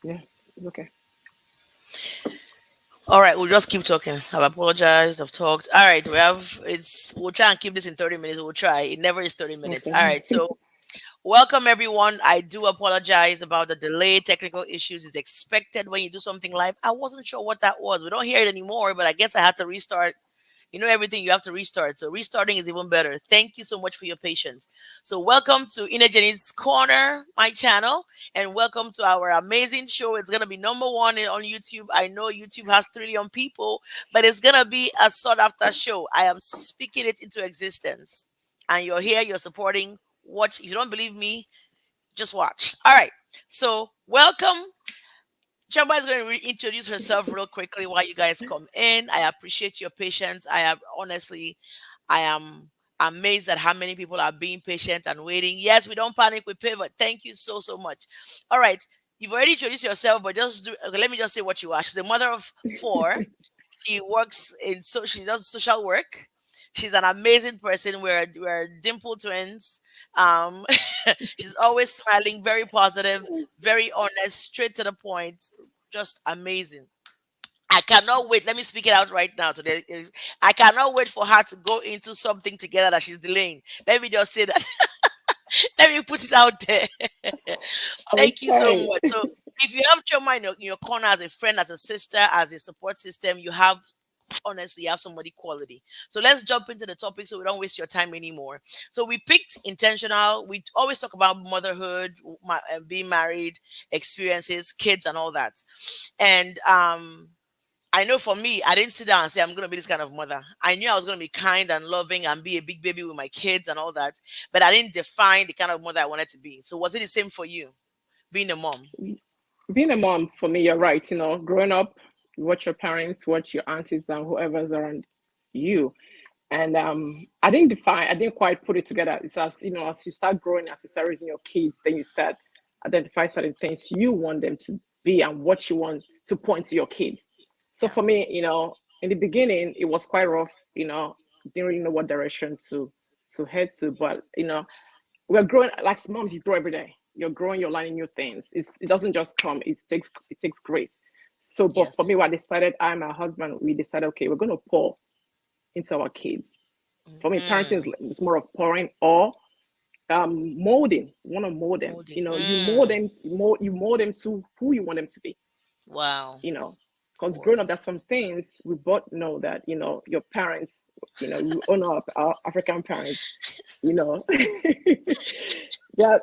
Yeah, it's okay. All right, we'll just keep talking. I've apologized. I've talked. All right, we'll try and keep this in 30 minutes. We'll try. It never is 30 minutes. All Okay. right, so welcome everyone. I do apologize about the delay. Technical issues is expected when you do something live. I wasn't sure what that was. We don't hear it anymore, but I guess I had to restart. Everything you have to restart. So restarting is even better. Thank you so much for your patience. So welcome to Inner Jenny's Corner, my channel, and welcome to our amazing show. It's gonna be number one on YouTube. I know YouTube has 3 million people, but it's gonna be a sought after show. I am speaking it into existence, and you're here. You're supporting. Watch. If you don't believe me, just watch. All right. So welcome. Chamba is going to reintroduce herself real quickly while you guys come in. I appreciate your patience. I am amazed at how many people are being patient and waiting. Yes, we don't panic, we pivot. Thank you so, so much. All right. You've already introduced yourself, but okay, let me just say what you are. She's a mother of 4. She works she does social work. She's an amazing person. We're dimple twins. Um, she's always smiling, very positive, very honest, straight to the point, just amazing. I cannot wait. Let me speak it out right now. I cannot wait for her to go into something together that she's delaying. Let me just say that. Let me put it out there. Thank you so Okay. much. So, if you have Choma in your corner as a friend, as a sister, as a support system, you have somebody quality. So let's jump into the topic so we don't waste your time anymore. So we picked intentional. We always talk about motherhood, being married, experiences, kids, and all that. And I know for me, I didn't sit down and say I'm going to be this kind of mother. I knew I was going to be kind and loving and be a big baby with my kids and all that, but I didn't define the kind of mother I wanted to be. So was it the same for you, being a mom? Being a mom, for me, you're right. Growing up, you watch your parents, watch your aunties, and whoever's around you. And I didn't quite put it together. It's as you start growing, as you start raising your kids, then you start identify certain things you want them to be and what you want to point to your kids. So Yeah. for me, in the beginning, it was quite rough. Didn't really know what direction to head to, but we're growing like moms. You grow every day. You're growing. You're learning new things. It doesn't just come. It takes grace. So, but for Yes. me, what I decided, I and my husband, we decided, okay, we're going to pour into our kids. For me, parenting Mm, is more of pouring or molding. You want to mold them. molding. You mold them. You mold them to who you want them to be. Wow. You know, because growing Wow. up, there's some things we both know that your parents. We own our African parents. You know, yeah.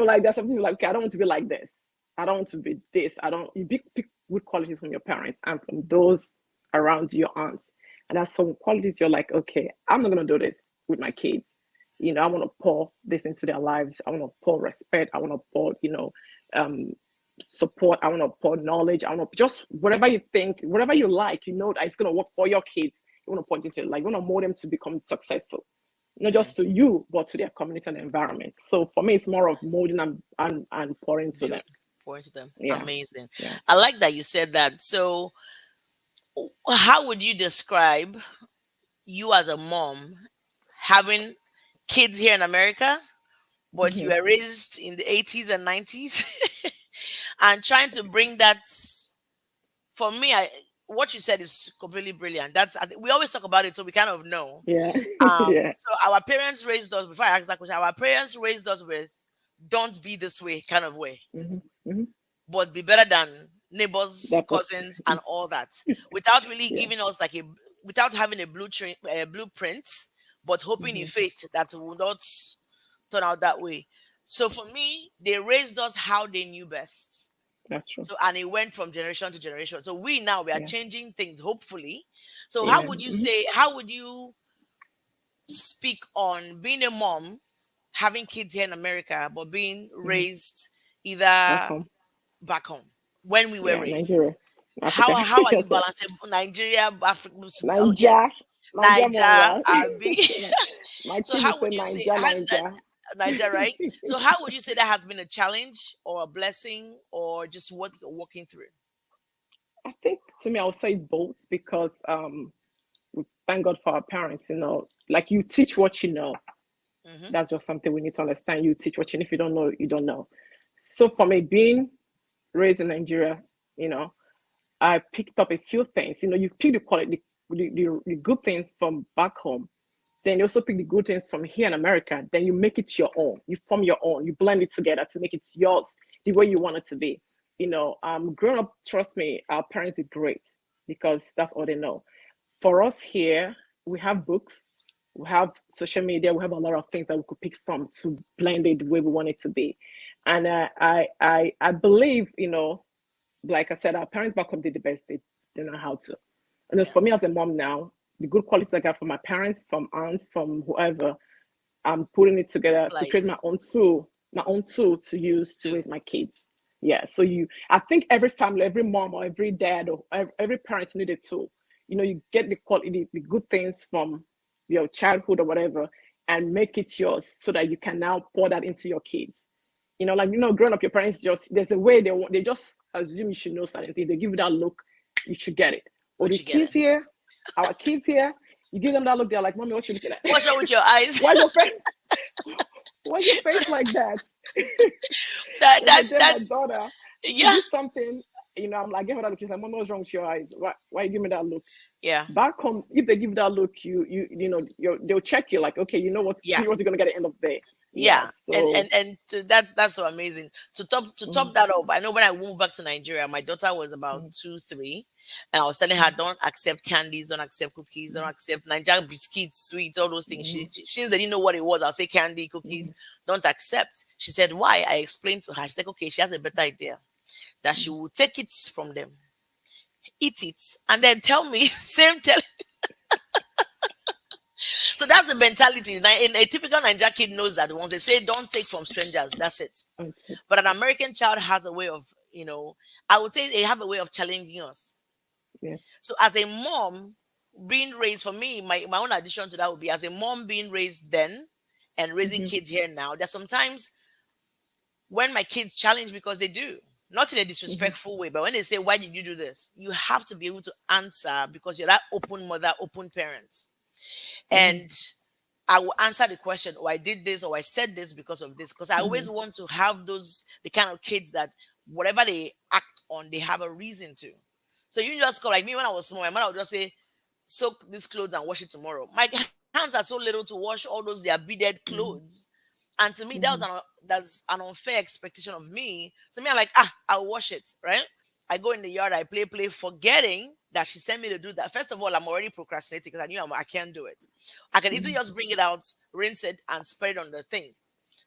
Like there's something like, okay, I don't want to be like this. I don't want to be this. I don't. You pick good qualities from your parents and from those around your aunts. And there's some qualities you're like, okay, I'm not gonna do this with my kids. I want to pour this into their lives. I want to pour respect. I want to pour, um, support. I want to pour knowledge. I want to just whatever you think, whatever you like, that it's gonna work for your kids. You want to point into it, like you want to mold them to become successful, not Mm, just to you, but to their community and environment. So for me, it's more of yes. molding and pouring to them. Build. Point to them. Yeah, Amazing. yeah. I like that you said that. So, how would you describe you as a mom having kids here in America, but you Mhm. were raised in the 80s and 90s and trying to bring that for me, what you said is completely brilliant. We always talk about it, so we kind of know. Yeah, yeah. So our parents raised us. Before I ask that question, our parents raised us with "don't be this way" kind of way, Hmm. Hmm. but be better than neighbors, That person. cousins, and all that, without really Yeah. giving us without having a blueprint, but hoping in Hmm. faith that it will not turn out that way. So for me, they raised us how they knew best. That's true. So and it went from generation to generation. So we are Yeah. changing things, hopefully. So Amen. Hmm. how would you speak on being a mom, having kids here in America, but being Hmm. raised Back either home. back home when we were Yeah, raised? Nigeria, Africa. How are you balancing Nigeria, Africa? Oh, Niger, yes, Niger more Niger, well. Abi. My So kids how will say would you say Niger, has Niger. Niger, right? So how would you say that has been a challenge or a blessing or just what you're working through? I think to me, I would say it's both because we thank God for our parents. Like you teach what you know. Hmm. That's just something we need to understand. You teach what you know. If you don't know, you don't know. So for me, being raised in Nigeria, you know, I picked up a few things. You know, you pick the quality, the good things from back home. Then you also pick the good things from here in America. Then you make it your own. You form your own. You blend it together to make it yours, the way you want it to be. You know, growing up, trust me, our parents are great because that's all they know. For us here, we have books, we have social media, we have a lot of things that we could pick from to blend it the way we want it to be. And I believe, you know, like I said, our parents back home did the best they know how to. And then Yeah. for me as a mom now, the good qualities I got from my parents, from aunts, from whoever, I'm putting it together to create Light. my own tool to use to Too. raise my kids. Yeah. So I think every family, every mom or every dad or every parent need a tool. You know, you get the quality, the good things from your childhood or whatever, and make it yours so that you can now pour that into your kids. You know, like, you know, growing up, your parents just, there's a way they just assume you should know certain things. They give you that look, you should get it. Or the What you get kids it? here, our kids here, you give them that look, they're like, Mommy, what you looking at? What's wrong with your eyes? Why your face? Why your face like that? that There's a that day my that daughter, she yeah, did something, you know, I'm like, give her that look. She's like, Mom, what's wrong with your eyes? Why you give me that look? yeah, Back home, if they give that look, you know, they'll check you like, okay, you know what's yeah. what you're gonna get at the end of the day. Yeah. Yeah, and So and and to, that's so amazing. To top mm, that up, I know when I moved back to Nigeria, my daughter was about mm, 2, 3, and I was telling her, mm, don't accept candies, don't accept cookies, don't mm, accept Nigerian biscuits, sweets, all those things. mm, Since they didn't know what it was, I'll say candy, mm, cookies, don't accept. She said why? I explained to her. She's like, okay, she has a better idea that she mm. will take it from them, eat it, and then tell me same tell. So that's the mentality. In a typical Nigerian kid knows that once they say don't take from strangers, that's it. Okay. But an American child has a way of, I would say they have a way of challenging us. Yes. So as a mom being raised, for me, my own addition to that would be as a mom being raised then and raising Hmm. kids here now, there's sometimes when my kids challenge because they do. Not in a Hmm. disrespectful way, but when they say, why did you do this? You have to be able to answer because you're that open mother, open parent. Hmm. And I will answer the question, or I did this, or I said this because of this. Because I Hmm. always want to have the kind of kids that whatever they act on, they have a reason to. So you just go like me when I was small, my mother would just say, soak these clothes and wash it tomorrow. My hands are so little to wash all those their beaded Hmm. clothes. And to me, Hmm. that's an unfair expectation of me. So me, I'm like, I'll wash it, right? I go in the yard, I play, forgetting that she sent me to do that. First of all, I'm already procrastinating because I knew I can't do it. I can easily Hmm. just bring it out, rinse it, and spread it on the thing.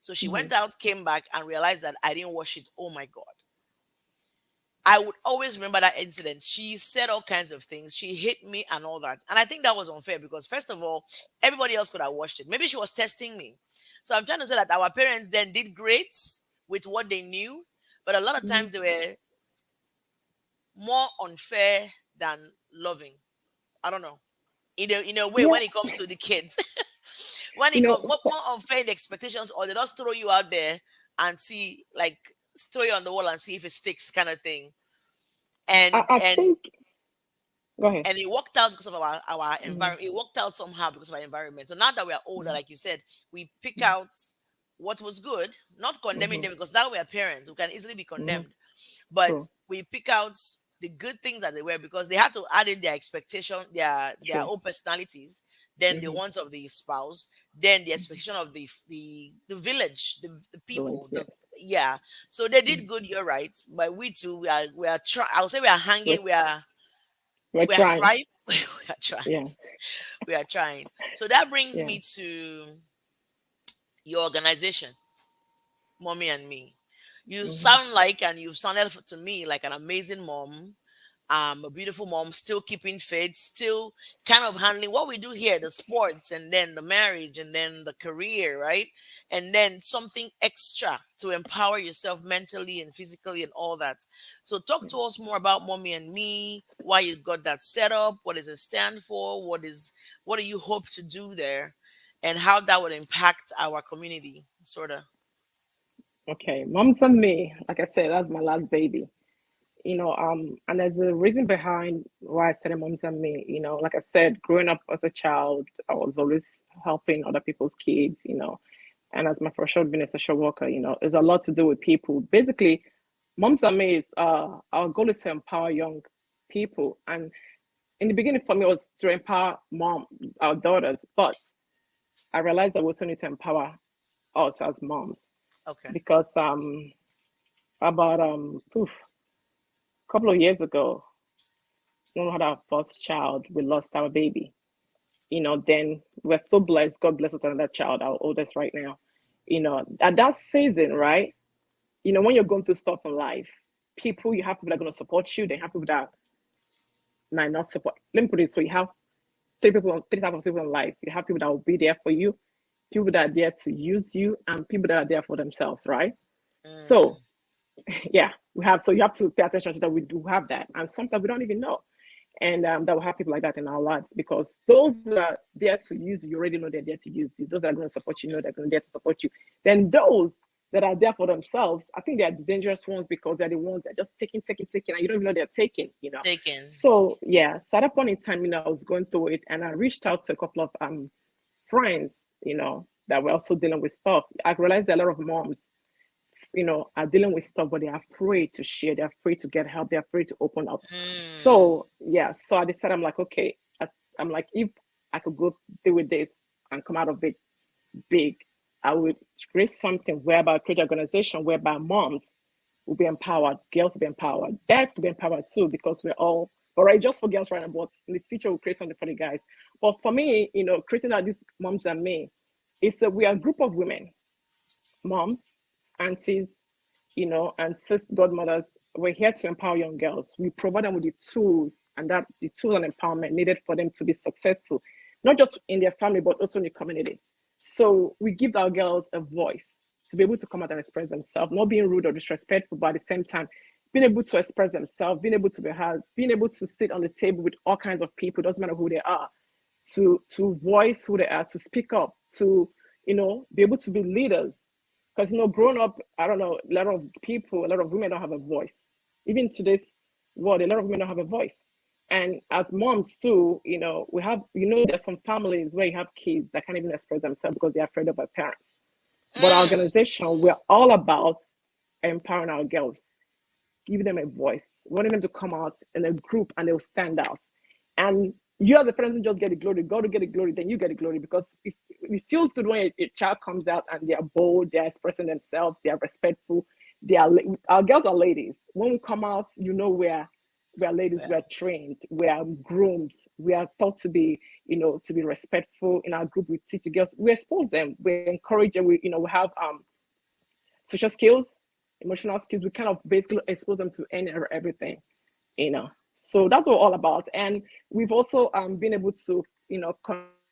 So she Hmm. went out, came back, and realized that I didn't wash it. Oh my God. I would always remember that incident. She said all kinds of things. She hit me and all that. And I think that was unfair because, first of all, everybody else could have watched it. Maybe she was testing me. So I'm trying to say that our parents then did great with what they knew, but a lot of Hmm. times they were more unfair than loving. I don't know. In a way, Yeah. when it comes to the kids, when You it know, comes more unfair in expectations, or they just throw you out there and see, like, throw you on the wall and see if it sticks, kind of thing. I, And I and think. Go ahead. and it worked out because of our Hmm. environment. It worked out somehow because of our environment. So now that we are older, like you said, we pick out what was good, not condemning Hmm. them because now we are parents. We can easily be Hmm. condemned, but True. we pick out the good things that they were because they had to add in their expectation, their True. own personalities, then the Hmm. ones of the spouse, then the expectation of the village, the Fluent. people, Yeah. yeah. So they did Mhm. good. You're right, but we too, we are trying. I would say we are We're, hanging. we're We are trying. thriving. We are trying. Yeah. We are trying. So that brings Yeah. me to your organization, Mommy and Me. You Hmm. sound like, and you've sounded to me like an amazing mom, a beautiful mom, still keeping faith, still kind of handling what we do here, the sports, and then the marriage, and then the career, right? And then something extra to empower yourself mentally and physically and all that. So talk to us more about Mommy and Me, why you got that set up, what does it stand for, what do you hope to do there, and how that would impact our community, sort of. Okay. Mom's and me. Like I said, that's my last baby. You know, and there's a reason behind why I said Moms and Me. You know, like I said, growing up as a child, I was always helping other people's kids. You know, and as my profession being a social worker, you know, there's a lot to do with people. Basically, Moms and me is our goal is to empower young people. And in the beginning for me it was to empower our daughters, but I realized I also need to empower us as moms Okay. because about couple of years ago when we had our first child, we lost our baby. Then we're so blessed. God bless us with another child, our oldest right now. At that season, right? When you're going through stuff in life, you have people that are going to support you. They have people that might not support. Let me put it so you have three types of people in life. You have people that will be there for you, people that are there to use you, and people that are there for themselves, right? Mm, So yeah, we have. So you have to pay attention to that. We do have that, and sometimes we don't even know. And that will have people like that in our lives because those that are there to use you, you already know they're there to use you. Those that are going to support you know they're going to there to support you. Then those that are there for themselves, I think they're the dangerous ones because they're the ones that just taking, and you don't even know they're taking. taken. So yeah, so at that point in time, I was going through it, and I reached out to a couple of friends, that were also dealing with stuff. I realized that a lot of moms are dealing with stuff, but they're afraid to share. They're afraid to get help. They're afraid to open up. Mm, So yeah, so I decided I'm like, okay, I'm like, if I could go deal with this and come out of it big, I would create something whereby create an organization whereby moms will be empowered, girls will be empowered, dads will be empowered too, because we're all all right, just for girls right now, but in the future we'll create something for the guys. But for me, creating out these moms and me, it's that we are a group of women, moms, aunties, and sis godmothers. We're here to empower young girls. We provide them with the tools and that the tools and empowerment needed for them to be successful, not just in their family, but also in the community. So we give our girls a voice to be able to come out and express themselves, not being rude or disrespectful, but at the same time, being able to express themselves, being able to be heard, being able to sit on the table with all kinds of people, doesn't matter who they are, to voice who they are, to speak up, to be able to be leaders. Because growing up, I don't know, a lot of people, a lot of women don't have a voice. Even today's world, a lot of women don't have a voice. And as moms too, we have, there's some families where you have kids that can't even express themselves because they're afraid of their parents. But our mm. organization, we're all about empowering our girls, giving them a voice, wanting them to come out in a group and they'll stand out. And you are the parents who just get the glory. God will get the glory, then you get the glory because it feels good when a child comes out and they are bold, they are expressing themselves, they are respectful. Our girls are ladies. When we come out, we're ladies, we're Yes. trained, we are groomed, we are taught to be, to be respectful. In our group, we teach the girls, we expose them, we encourage them, we have social skills, emotional skills. We kind of basically expose them to any and everything, you know. So that's what we're all about. And we've also been able to,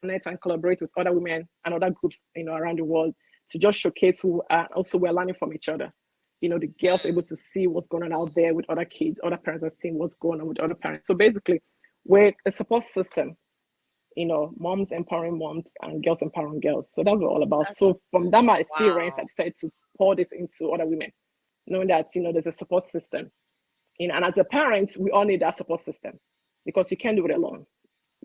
connect and collaborate with other women and other groups, around the world to just showcase who also we're learning from each other. The girls are able to see what's going on out there with other kids, other parents are seeing what's going on with other parents. So basically, we're a support system, moms empowering moms and girls empowering girls. So that's what we're all about. That's So from that my experience, I wow. decided to pour this into other women, knowing that there's a support system. And as a parent, we all need that support system because you can't do it alone.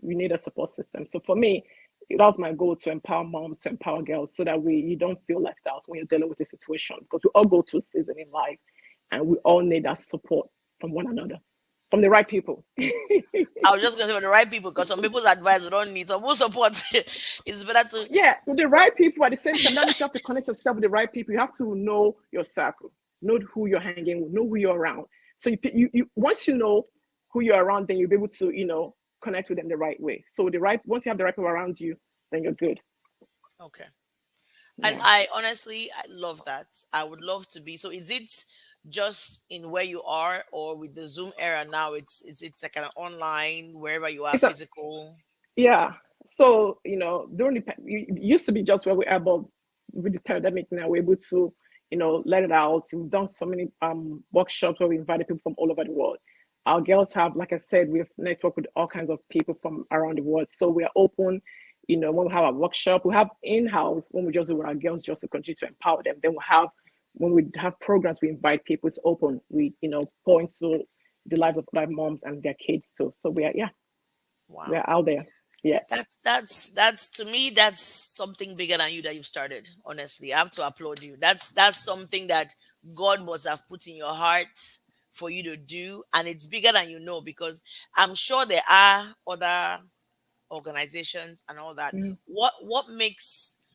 You need a support system. So for me, that was my goal to empower moms, to empower girls, so that you don't feel left out when you're dealing with a situation. Because we all go through a season in life, and we all need that support from one another, from the right people. I was just gonna say with the right people because some people's advice we don't need. Some who support it's better to Yeah, with the right people at the same time. That means you have to connect yourself with the right people. You have to know your circle, know who you're hanging with, know who you're around. So you once you know who you're around, then you'll be able to connect with them the right way. So once you have the right people around you, then you're good. okay. And Yeah. I honestly I love that. I would love to be. So is it just in where you are or with the Zoom era now it's like kind of online wherever you are It's a physical? Yeah. So, during it used to be just where we are, but with the pandemic now, we're able to, let it out. We've done so many workshops where we invited people from all over the world. Our girls have, like I said, we've networked with all kinds of people from around the world. So we are open, when we have a workshop, we have in-house, when we just do with our girls just to continue to empower them. Then we have, when we have programs, we invite people, it's open. We, pour into the lives of other moms and their kids too. So yeah, Wow. we're out there. Yeah. That's to me that's something bigger than you that you've started. Honestly, I have to applaud you. That's something that God must have put in your heart for you to do, and it's bigger than you know, because I'm sure there are other organizations and all that. Mm-hmm. What makes,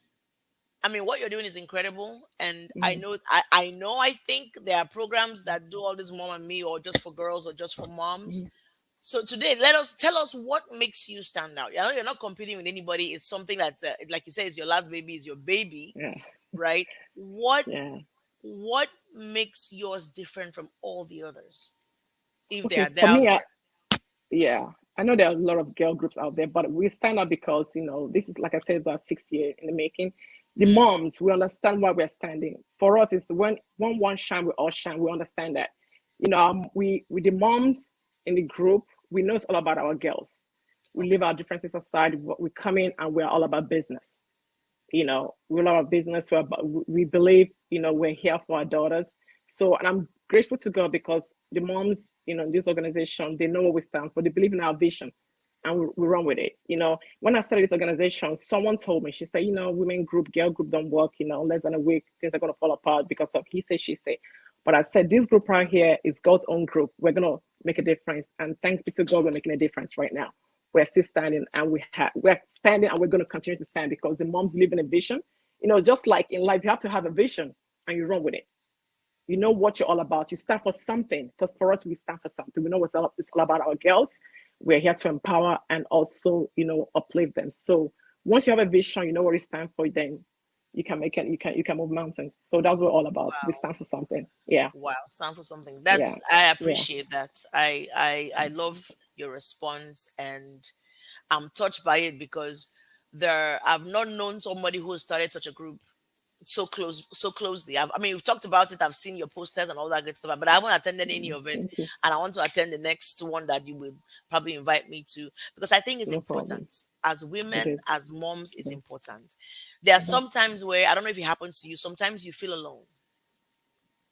I mean, what you're doing is incredible, and I Mm-hmm. know, I think there are programs that do all this mom and me, or just for girls, or just for moms. So today, let us tell us what makes you stand out. I know you're not competing with anybody. It's something that's like you say, it's your last baby, is your baby, Yeah. right? What Yeah. what makes yours different from all the others, if they Okay. are For there me, out there? yeah, I know there are a lot of girl groups out there, but we stand out because this is, like I said, about 6 years in the making. The Mm, moms, we understand why we're standing. For us, it's when one shine, we all shine. We understand that. We with the moms in the group, we know it's all about our girls. We leave okay. our differences aside. We come in and we're all about business. We love our business. We believe, we're here for our daughters. So, and I'm grateful to God because the moms, in this organization, they know what we stand for. They believe in our vision, and we run with it. When I started this organization, someone told me, she said, women group, girl group don't work. Less than a week, things are gonna fall apart because of he say, she say. But I said, this group right here is God's own group. We're gonna make a difference, and thanks be to God, we're making a difference right now. We're still standing, and we're standing, and we're going to continue to stand because the moms live in a vision. Just like in life, you have to have a vision and you run with it. You know what you're all about. You stand for something, because for us, we stand for something. We know it's all about our girls. We're here to empower and also, uplift them. So once you have a vision, you know what you stand for, then you can make it. You can move mountains. So that's what we're all about. We Wow. stand for something. Yeah, Wow, stand for something. yeah, I yeah. appreciate that. I love your response, and I'm touched by it, because I've not known somebody who started such a group so closely. I mean, we've talked about it. I've seen your posters and all that good stuff, but I haven't attended any of it, Thank you. and I want to attend the next one that you will probably invite me to, because I think it's No problem. important. As It women, is. as moms, It it's is. important. There are Mhm. some times where, I don't know if it happens to you. Sometimes you feel alone,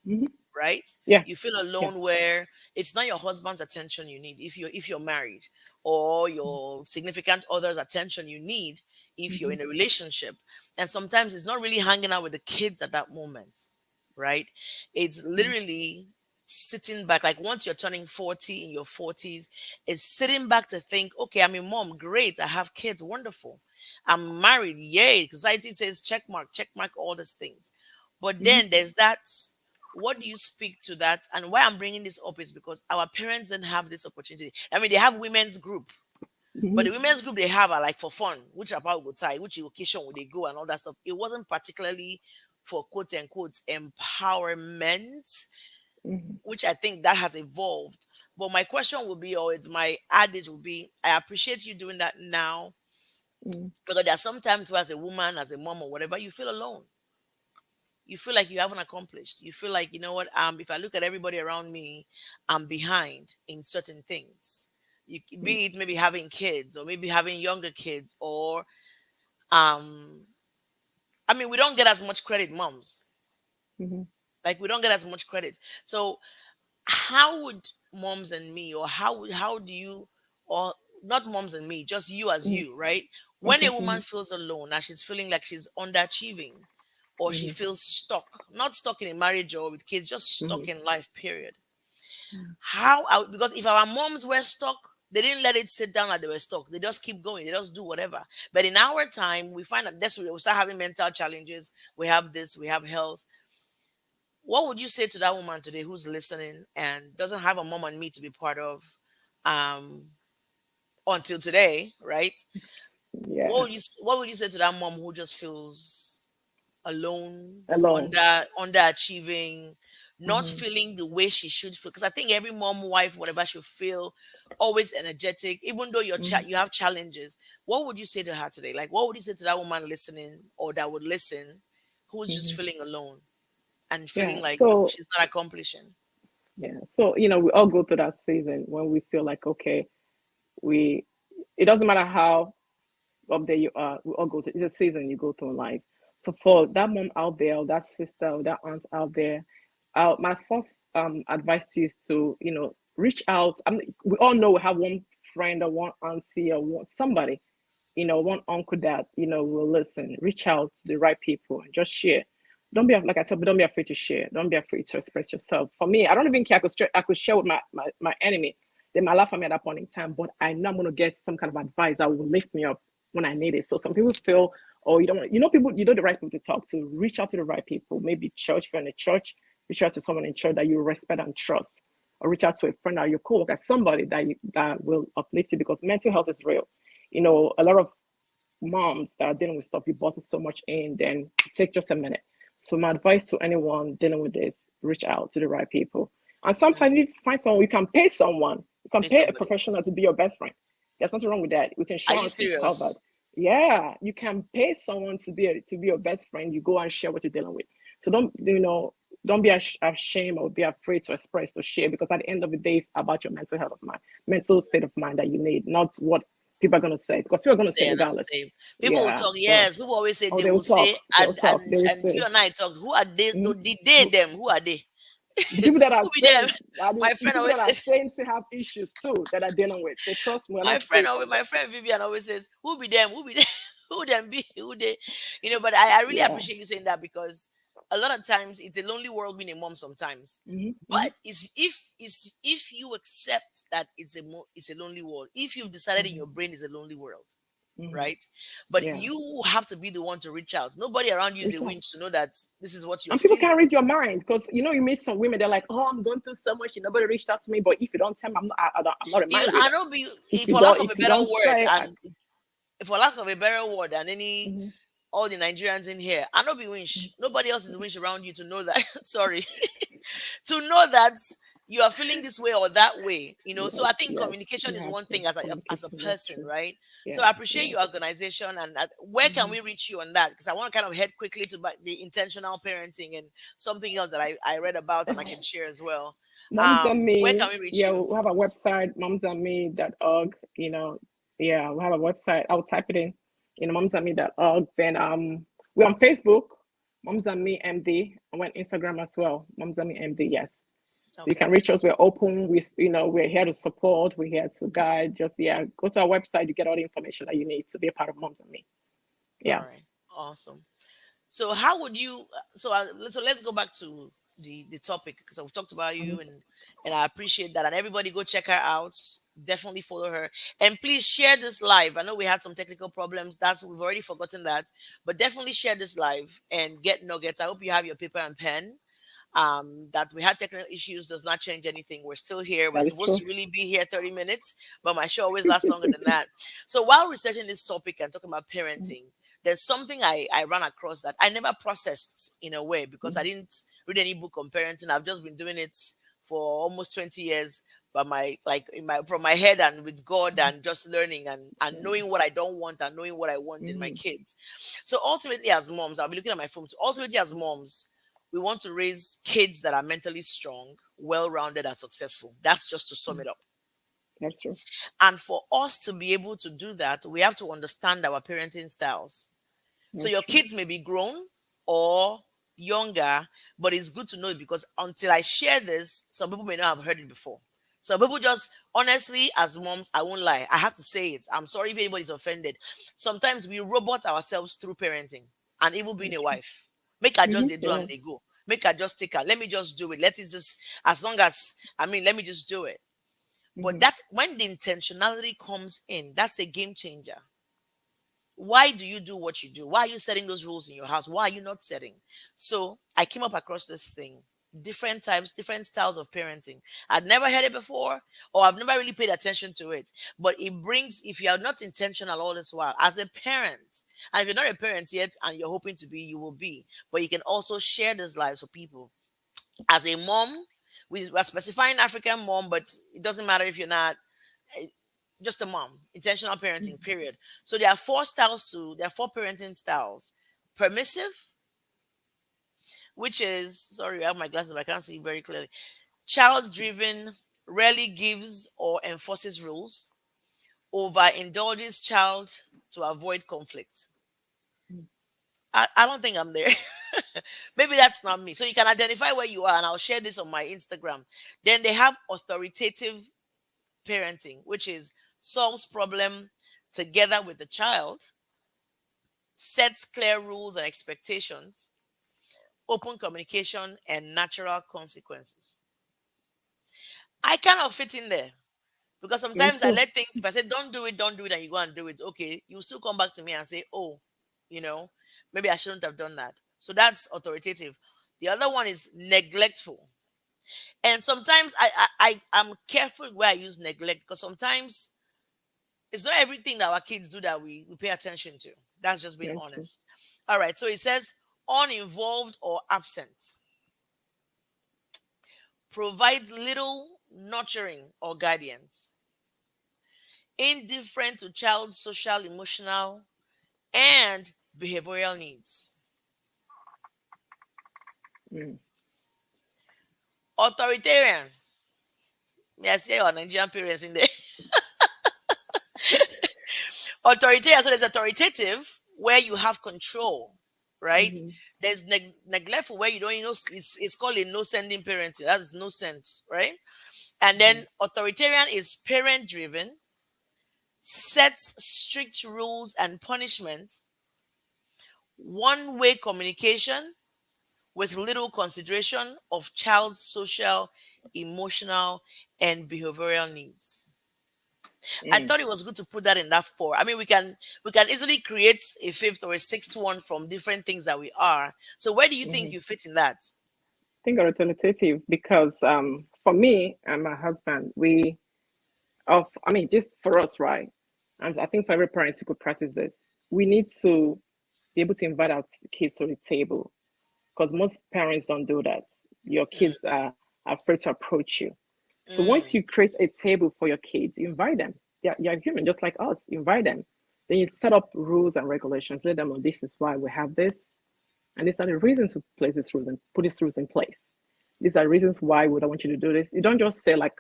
Mhm. right? Yeah. You feel Yeah. alone where it's not your husband's attention you need if you're married, or your significant other's attention you need if you're Mhm. in a relationship. And sometimes it's not really hanging out with the kids at that moment, right? It's Mhm. literally sitting back, like once you're turning 40, in your 40s, is sitting back to think, okay, I'm a mom, great, I have kids, wonderful. I'm married, yay. Society says check mark, all these things. But Mhm. then there's that, what do you speak to that? And why I'm bringing this up is because our parents didn't have this opportunity. I mean, they have women's group, but Mhm. the women's group they have are like for fun, which about go tie, which occasion would they go and all that stuff. It wasn't particularly for quote unquote empowerment, Mhm. which I think that has evolved. But my question would be, or it's my adage would be, I appreciate you doing that now, Mhm. because there are sometimes where, as a woman, as a mom or whatever, you feel alone. You feel like you haven't accomplished. You feel like, you know what, if I look at everybody around me, I'm behind in certain things. Mhm. Be it maybe having kids, or maybe having younger kids, or um I mean, we don't get as much credit, moms. Mhm. Like, we don't get as much credit. So how would moms and me, or how do you, or not moms and me, just you as Mhm. you, right? When a Okay. woman Mhm. feels alone and she's feeling like she's underachieving, or she Mhm. feels stuck, not stuck in a marriage or with kids, just stuck Mhm. in life, period. Mhm. Because if our moms were stuck, they didn't let it sit down that they were stuck. They just keep going. They just do whatever. But in our time, we find that that's, we start having mental challenges. We have this, we have health. What would you say to that woman today who's listening and doesn't have a mom and me to be part of, um, until today, right? Yeah. What would you say to that mom who just feels alone, Alone. underachieving, not Mhm. feeling the way she should feel? Because I think every mom, wife, whatever, should feel always energetic, even though Mhm. you have challenges. What would you say to her today? Like, what would you say to that woman listening, or that would listen, who's just Mhm. feeling alone and Yeah. feeling like So she's not accomplishing? yeah. So we all go through that season when we feel like, okay, we. It doesn't matter how up there you are. We all go through. It's a season you go through in life. So for that mom out there, or that sister, or that aunt out there, my first advice to you is to reach out. We all know we have one friend or one auntie or somebody, one uncle that will listen. Reach out to the right people and just share. don't be like I said, but don't be afraid to share. Don't be afraid to express yourself. For me, I don't even care. I could share with my enemy. They might laugh at me at that point in time, but I know I'm gonna get some kind of advice that will lift me up when I need it. So some people feel, oh, you don't want, people, you know the right people to talk to. Reach out to the right people. Maybe church, if you're in a church, reach out to someone in church that you respect and trust, or reach out to a friend or your coworker, somebody that will uplift you, because mental health is real. A lot of moms that are dealing with stuff, you bottle so much in, then take just a minute. So my advice to anyone dealing with this, reach out to the right people. And sometimes Mm. you find someone, you can pay someone, you can Pay pay a somebody. professional to be your best friend. There's nothing wrong with that. With Are you insurance, it's covered. serious? Yeah, you can pay someone to be your best friend. You go and share what you're dealing with. So don't be ashamed or be afraid to express, to share, because at the end of the day, it's about your mental health of mind, mental state of mind that you need, not what people are going to say, because people are going to say Say and regardless. unsay. People will Yeah. talk, So, yes. People always say oh, they they will will say, talk. They'll talk. They will and you say. and I talked. Who are they? Mm. The they them? Who are they? The people that are Who be them? saying, I mean, My the friend people always that are says, saying to have issues too that are dealing with. So trust me, we're not free from my them. friend Vivian always says, who be them? Who be them? Who them be? Who they? But I really Yeah. appreciate you saying that, because a lot of times it's a lonely world being a mom sometimes. Hmm. But Hmm. if you accept that it's a lonely world, if you've decided in Hmm. your brain it's a lonely world, Hmm. right? But Yeah. you have to be the one to reach out. Nobody around you is a Reach out. winch to know that this is what you're And people can't feeling. read your mind, because you meet some women. They're like, "Oh, I'm going through so much. Nobody reached out to me." But if you don't tell me, I'm not a Even mind I reader. know, be If you for lack don't, of a if you better don't word, say, and for lack of a better word, and any mhm, all the Nigerians in here, I know be mhm, winch. Nobody else is winch around you to know that. Sorry, to know that you are feeling this way or that way. So I yes, think yes, communication you is have one to thing as a communicate. That's person, true. right? So I Yes, appreciate yes. your organization, and where can Hmm. we reach you on that? Because I want to kind of head quickly to the intentional parenting and something else that I read about and I can share as well. Moms and Where can Me. we reach Yeah, you? we have a website, momsandme.org. Yeah, we have a website. I'll type it in, momsandme.org. Then we're on Facebook, Moms and Me MD. And we're on Instagram as well, Moms and Me MD. Yes. So you Okay. can reach us. We're open. We're here to support. We're here to guide. Just go to our website. You get all the information that you need to be a part of Moms and Me. All Yeah. right. Awesome. So how would you? So let's go back to the topic, because I've talked about Mhm. you, and I appreciate that. And everybody go check her out. Definitely follow her, and please share this live. I know we had some technical problems. We've already forgotten that, but definitely share this live and get nuggets. I hope you have your paper and pen. That we had technical issues does not change anything. We're still here. We're That is supposed true. to really be here 30 minutes, but my show always lasts longer than that. So while researching this topic and talking about parenting, there's something I ran across that I never processed in a way, because I Mhm. didn't read any book on parenting. I've just been doing it for almost 20 years, but my like in my from my head and with God, and just learning and Mhm. knowing what I don't want and knowing what I want in my Mhm. kids. So ultimately, as moms, I'll be looking at my phone. So ultimately, as moms, we want to raise kids that are mentally strong, well-rounded, and successful. That's just to sum Mhm. it up. That's true. And for us to be able to do that, we have to understand our parenting styles. So That's your true. kids may be grown or younger, but it's good to know it, because until I share this, some people may not have heard it before. Some people just honestly, as moms, I won't lie, I have to say it. I'm sorry if anybody's offended. Sometimes we robot ourselves through parenting, and even being That's a true. wife. Make her just Mhm. they do Yeah. and they go. Make her just take her. Let me just do it. Let it just as long as let me just do it. But Mhm. that when the intentionality comes in, that's a game changer. Why do you do what you do? Why are you setting those rules in your house? Why are you not setting? So I came up across this thing, different types, different styles of parenting. I'd never heard it before, or I've never really paid attention to it. But it brings, if you are not intentional all this while, as a parent, and if you're not a parent yet and you're hoping to be, you will be. But you can also share these lives for people. As a mom, we're specifying African mom, but it doesn't matter if you're not just a mom, intentional parenting, Mhm. period. So there are four parenting styles. Permissive, which is, sorry, I have my glasses, but I can't see very clearly. Child driven, rarely gives or enforces rules, overindulges child to avoid conflict. I don't think I'm there. Maybe that's not me. So you can identify where you are, and I'll share this on my Instagram. Then they have authoritative parenting, which is solves problem together with the child, sets clear rules and expectations, open communication, and natural consequences. I kind of fit in there because Me sometimes I too. let things, if I say don't do it, and you go and do it, okay, you still come back to me and say, oh, you know, maybe I shouldn't have done that. So that's authoritative. The other one is neglectful. And sometimes I'm careful where I use neglect because sometimes it's not everything that our kids do that we pay attention to. That's just being Very true. honest. All right. So it says uninvolved or absent, provides little nurturing or guidance, indifferent to child's social, emotional, and behavioral needs. Mm. Authoritarian. May I say our Nigerian parents in there? Authoritarian. So there's authoritative where you have control, right? Mm-hmm. There's neglectful where you don't, it's called a no sending parenting. That is no sense, right? And then Mm-hmm. authoritarian is parent driven, sets strict rules and punishment, one way communication with little consideration of child's social, emotional, and behavioral needs. I Mm. thought it was good to put that in that four. I mean, we can easily create a fifth or a sixth one from different things that we are. So where do you Mm-hmm. think you fit in that? I think authoritative because for me and my husband, I mean, just for us, right? And I think for every parent who could practice this, we need to be able to invite our kids to the table because most parents don't do that. Your kids Mm, are afraid to approach you. So once mm, you create a table for your kids, you invite them. You're human, just like us. You invite them. Then you set up rules and regulations. Let them know this is why we have this, and these are the reasons to place these rules and put these rules in place. These are reasons why we don't want you to do this. You don't just say like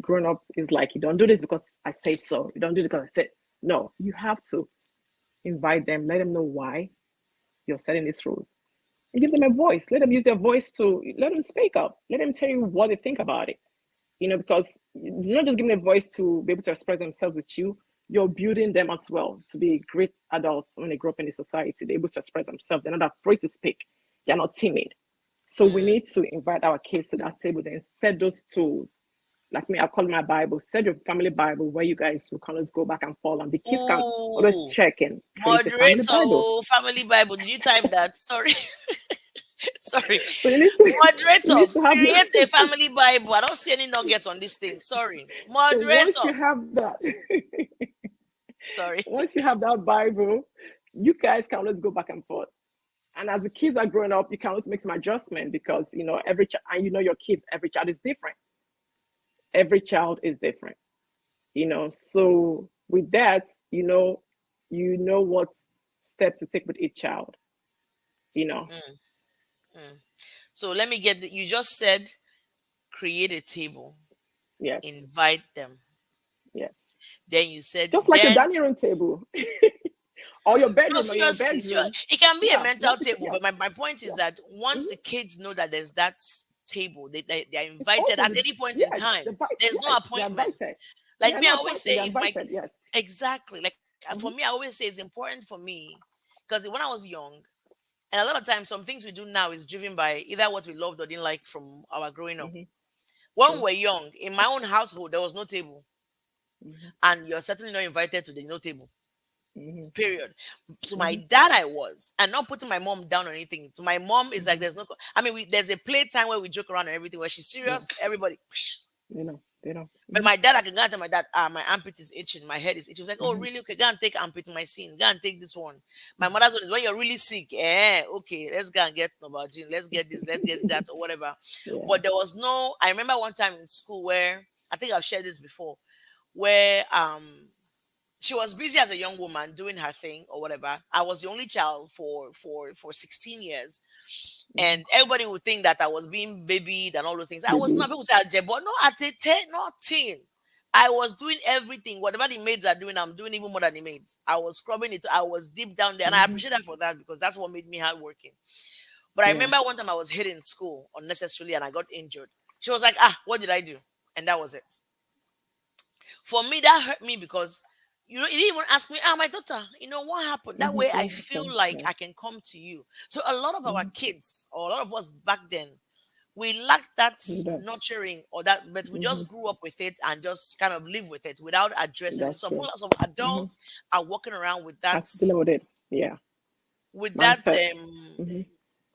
growing up is like you don't do this because I said so. You don't do it because I said no. You have to invite them, let them know why you're setting these rules. And give them a voice. Let them use their voice to let them speak up. Let them tell you what they think about it. Because it's not just giving a voice to be able to express themselves with you, you're building them as well to be great adults when they grow up in the society. They're able to express themselves. They're not afraid to speak. They're not timid. So we mm. need to invite our kids to that table, then set those tools. Like me, I call it my Bible. Set your family Bible where you guys will kind of go back and fall, and the kids can always Ooh, check and create a family moderator, Bible. oh, family Bible. Did you type that? Sorry, sorry. So you need to you Moderator, need to have create a family Bible. I don't see any nuggets on this thing. Sorry, so once you moderator. have that Sorry. once you have that Bible, you guys can always go back and forth. And as the kids are growing up, you can always make some adjustment because every child, and your kids, every child is different. Every child is different. So with that, you know what steps to take with each child. You know, Mm, mm. So let me get you just said create a table, yes, invite them. yes. Then you said Just like a then dining room table, or your no, bedroom, or your seriously, bedroom. it can be a Yeah, mental not to say, table, yeah, but my point is yeah. that once Mhm. the kids know that there's that table, they're It's invited at open. any point in Yes, time. the bite. There's no Yes, they're appointment. invited. Like Yeah, me, I no always appointment. They're say, if my invited. Yes. exactly like for Hmm. me, I always say it's important for me because when I was young, and a lot of times some things we do now is driven by either what we loved or didn't like from our growing up. Hmm. When we True. were young, in my own household, there was no table, Hmm. and you're certainly not invited to the no table. Hmm. Period. To my Hmm. dad, I was, and not putting my mom down or anything. To my mom, it's like Hmm. there's no. I mean, there's a playtime where we joke around and everything. Where she's Yeah. serious, everybody. They know. But Hmm. my dad, I can go and tell my dad, my armpit is itching, my head is itching. He was like, oh, Hmm. really? Okay, go and take armpit in my scene. Go and take this one. My mother's one is when you're really sick. Okay, let's go and get Novalgine. Let's get this, let's get that, or whatever. Yeah. But there was no. I remember one time in school where I think I've shared this before, where she was busy as a young woman doing her thing or whatever. I was the only child for 16 years. Hmm. And everybody would think that I was being babied and all those things. I was not. Maybe. People say but no, at a 10, not 10. I was doing everything. Whatever the maids are doing, I'm doing even more than the maids. I was scrubbing it. I was deep down there. And I Hmm. appreciate that for that because that's what made me hardworking. But I Yeah. remember one time I was hit in school unnecessarily and I got injured. She was like, what did I do? And that was it. For me, that hurt me because you didn't even ask me, ah, my daughter, what happened? That way I What feel happened? like Yeah. I can come to you. So a lot of our Mm-hmm. kids, or a lot of us back then, we lacked that That. nurturing, or that, but we Mm-hmm. just grew up with it and just kind of live with it without addressing it. That's Some true. some Mm-hmm. adults are walking around As dealing with it. Yeah. with that Mindset. Mm-hmm.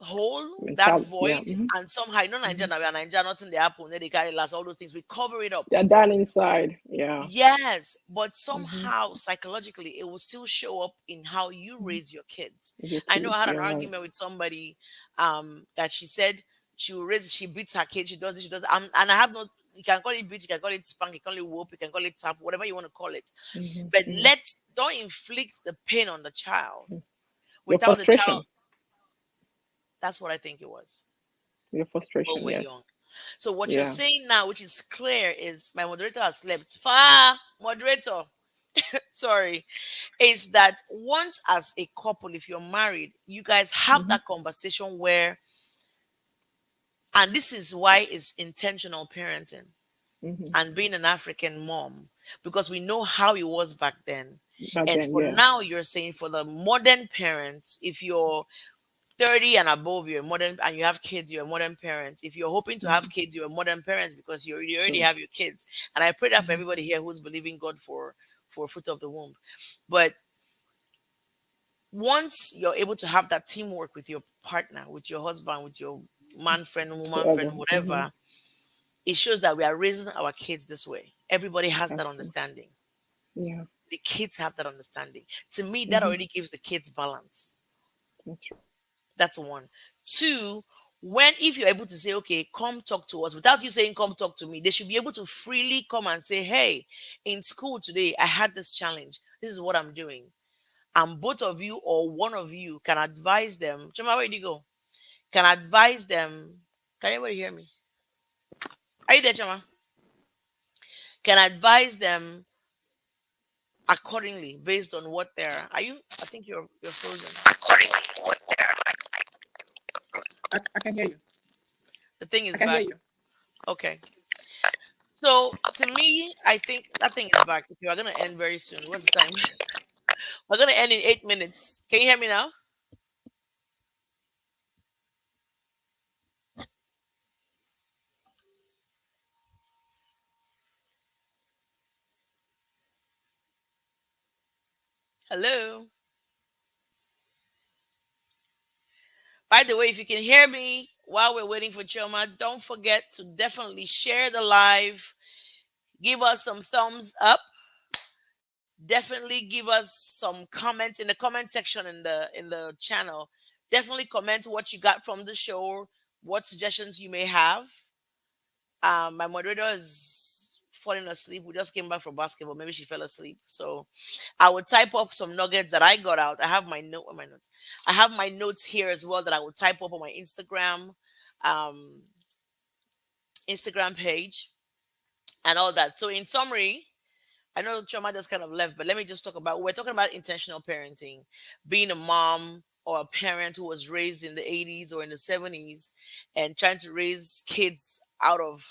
hole, that Mentality. Yeah. void, Mm-hmm. and somehow, Mm-hmm. Nigeria, now we are Nigeria, nothing they happen, they carry last, all those things, we cover it up. They're down inside. Yeah. Yes, but Mm-hmm. somehow psychologically it will still show up in how you Mm-hmm. raise your kids. With your I know I kids. had an You're right. argument with somebody that she said she beats her kid, she does this, she does, and I have no, you can call it beat, you can call it spank, you can call it whoop, you can call it tap, whatever you want to call it. Mm-hmm. But Mm-hmm. don't inflict the pain on the child Your without the child. frustration. That's what I think it was Your when frustration. we're Yes. young. So what you're Yeah. saying now, which is clear, is my moderator has slept. Far moderator. Sorry, is that once as a couple, if you're married, you guys have Mm-hmm. that conversation where, and this is why it's intentional parenting Mm-hmm. and being an African mom, because we know how it was back then. Back And then. for Yeah. now, you're saying for the modern parents, if you're 30 and above, you're a modern, and you have kids, you're a modern parent. If you're hoping to have Mm-hmm. kids, you're a modern parent because you already True. have your kids. And I pray that for Mm-hmm. everybody here who's believing God for fruit of the womb. But once you're able to have that teamwork with your partner, with your husband, with your man friend, woman friend, Whatever. Mm-hmm. whatever, it shows that we are raising our kids this way. Everybody has that That's true. understanding. Yeah. The kids have that understanding. To me, that Mm-hmm. already gives the kids balance. That's true. That's one. Two, when if you're able to say, okay, come talk to us without you saying, come talk to me, they should be able to freely come and say, hey, in school today, I had this challenge. This is what I'm doing. And both of you or one of you can advise them. Chama, where did you go? Can advise them. Can anybody hear me? Are you there, Chama? Can advise them accordingly based on what they're. Are you? I think you're frozen. I can hear you. The thing I is can hear back. you. Okay. So to me, I think that thing is back. Okay, we're gonna end very soon. What's the time? We're gonna end in 8 minutes. Can you hear me now? Hello. By the way, if you can hear me while we're waiting for Choma, don't forget to definitely share the live. Give us some thumbs up. Definitely give us some comments in the comment section in the channel. Definitely comment what you got from the show, what suggestions you may have. My moderator is falling asleep. We just came back from basketball. Maybe she fell asleep. So I will type up some nuggets that I got out. I have my notes. I have my notes here as well that I will type up on my um, Instagram page and all that. So in summary, I know Choma just kind of left, but let me just talk about, we're talking about intentional parenting, being a mom or a parent who was raised in the 80s or in the 70s and trying to raise kids out of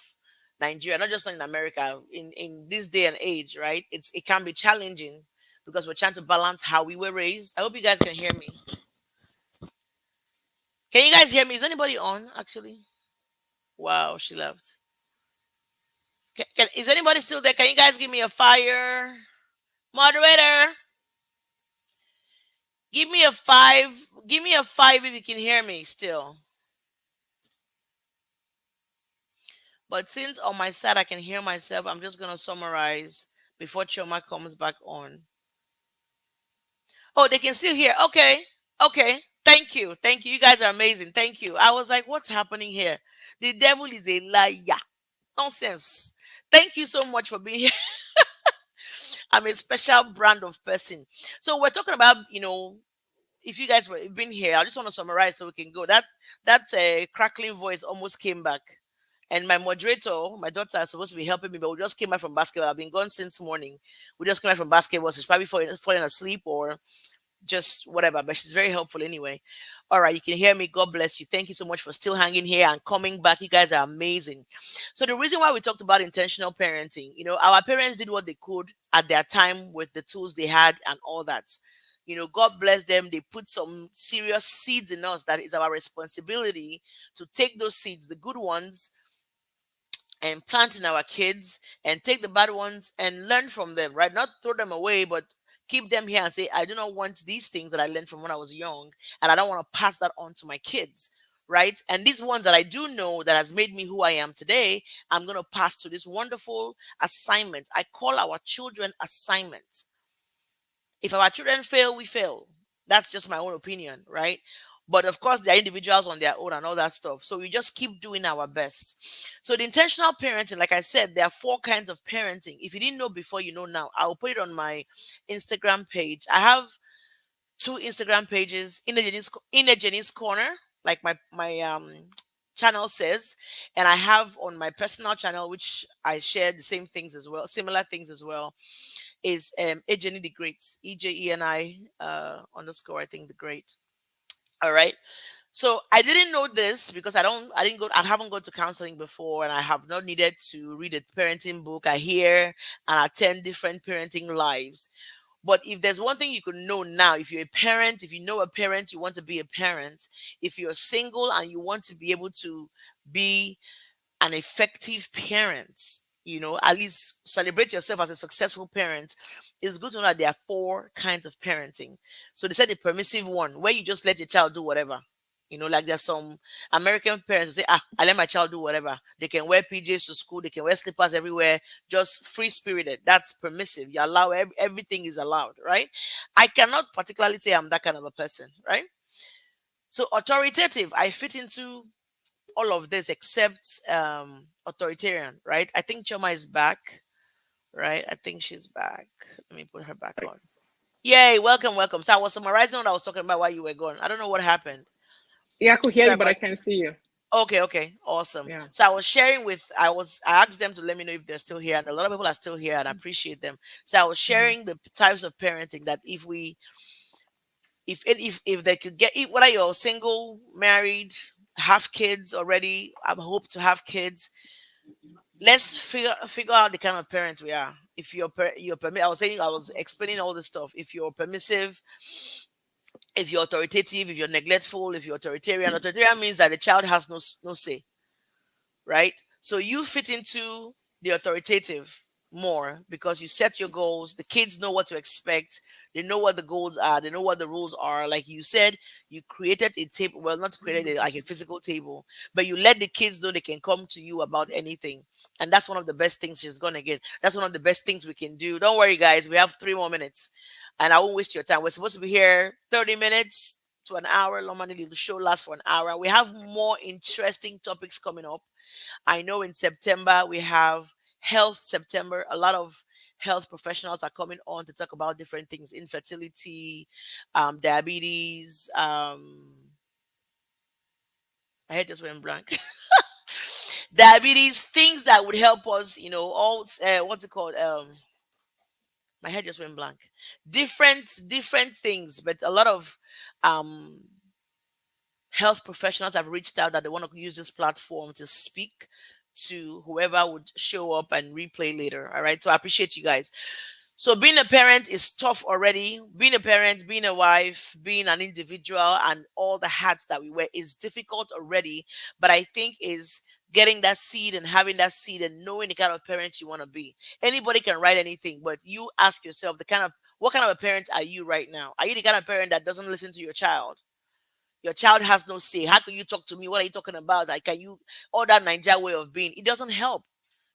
Nigeria, not just in America, in this day and age, right? It can be challenging because we're trying to balance how we were raised. I hope you guys can hear me. Can you guys hear me? Is anybody on actually? Wow, she left. Is anybody still there? Can you guys give me a fire? Moderator, give me a five. Give me a five if you can hear me still. But since on my side I can hear myself, I'm just gonna summarize before Choma comes back on. Oh, they can still hear. Okay. Okay. Thank you. Thank you. You guys are amazing. Thank you. I was like, what's happening here? The devil is a liar. Nonsense. Thank you so much for being here. I'm a special brand of person. So we're talking about, if you guys were been here, I just want to summarize so we can go. That crackling voice almost came back. And my moderator, my daughter, is supposed to be helping me, but we just came back from basketball. I've been gone since morning. We just came back from basketball. So she's probably falling asleep or just whatever, but she's very helpful anyway. All right, you can hear me. God bless you. Thank you so much for still hanging here and coming back. You guys are amazing. So the reason why we talked about intentional parenting, our parents did what they could at their time with the tools they had and all that. God bless them. They put some serious seeds in us that is our responsibility to take those seeds, the good ones, and plant in our kids, and take the bad ones and learn from them, right? Not throw them away, but keep them here and say, I do not want these things that I learned from when I was young, and I don't want to pass that on to my kids, right? And these ones that I do know that has made me who I am today, I'm going to pass to this wonderful assignment. I call our children assignment. If our children fail, we fail. That's just my own opinion, right? But of course, they're individuals on their own and all that stuff. So we just keep doing our best. So the intentional parenting, like I said, there are four kinds of parenting. If you didn't know before, you know now. I'll put it on my Instagram page. I have two Instagram pages, in a Jenny's corner, like my channel says, and I have on my personal channel, which I share the same things as well, similar things as well, is Ejeni the Great, EJENI underscore, I think, the Great. All right. So I didn't know this because I haven't gone to counseling before, and I have not needed to read a parenting book. I hear and attend different parenting lives. But if there's one thing you could know now, if you're a parent, if you know a parent, you want to be a parent, if you're single and you want to be able to be an effective parent, at least celebrate yourself as a successful parent, it's good to know that there are four kinds of parenting. So they said the permissive one, where you just let your child do whatever. Like there's some American parents who say, I let my child do whatever. They can wear PJs to school, they can wear slippers everywhere, just free spirited. That's permissive. You allow everything is allowed, right? I cannot particularly say I'm that kind of a person, right? So authoritative, I fit into all of this except authoritarian, right? I think Choma is back, right? I think she's back. Let me put her back Like, on. Yay, welcome, welcome. So I was summarizing what I was talking about while you were gone. I don't know what happened. yeah, I could hear Sorry you, but I about. can't see you. Okay, okay, awesome. Yeah. So I was sharing with I asked them to let me know if they're still here, and a lot of people are still here, and I appreciate them. So I was Hmm. sharing the types of parenting that if they could get, whether you're single, married, have kids already, I hope to have kids, let's figure out the kind of parents we are. If I was explaining all this stuff. If you're permissive, if you're authoritative, if you're neglectful, if you're authoritarian. Authoritarian means that the child has no say, right? So you fit into the authoritative more because you set your goals. The kids know what to expect. They know what the goals are. They know what the rules are. Like you said, you created a table. Well, not created it like a physical table, but you let the kids know they can come to you about anything. And that's one of the best things she's gonna get. That's one of the best things we can do. Don't worry, guys. We have 3 more minutes, and I won't waste your time. We're supposed to be here 30 minutes to an hour. Normally, the show lasts for an hour. We have more interesting topics coming up. I know in September we have Health September. A lot of health professionals are coming on to talk about different things: infertility, diabetes. My head just went blank. Diabetes, things that would help us. All what's it called? My head just went blank. Different things, but a lot of um health professionals have reached out that they want to use this platform to speak to whoever would show up and replay later. All right. So I appreciate you guys. So being a parent is tough already. Being a parent, being a wife, being an individual, and all the hats that we wear is difficult already. But I think is getting that seed and having that seed and knowing the kind of parents you want to be. Anybody can write anything, but you ask yourself what kind of a parent are you right now? Are you the kind of parent that doesn't listen to your child? Your child has no say. How can you talk to me? What are you talking about? Like, can you all that Nigeria way of being? It doesn't help.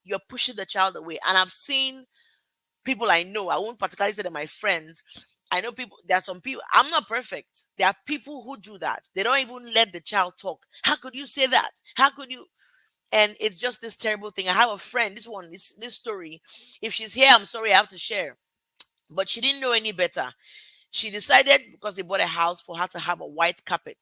You're pushing the child away. And I've seen people I know. I won't particularly say that my friends. I know people. There are some people. I'm not perfect. There are people who do that. They don't even let the child talk. How could you say that? How could you? And it's just this terrible thing. I have a friend. This story. If she's here, I'm sorry. I have to share. But she didn't know any better. She decided because they bought a house for her to have a white carpet.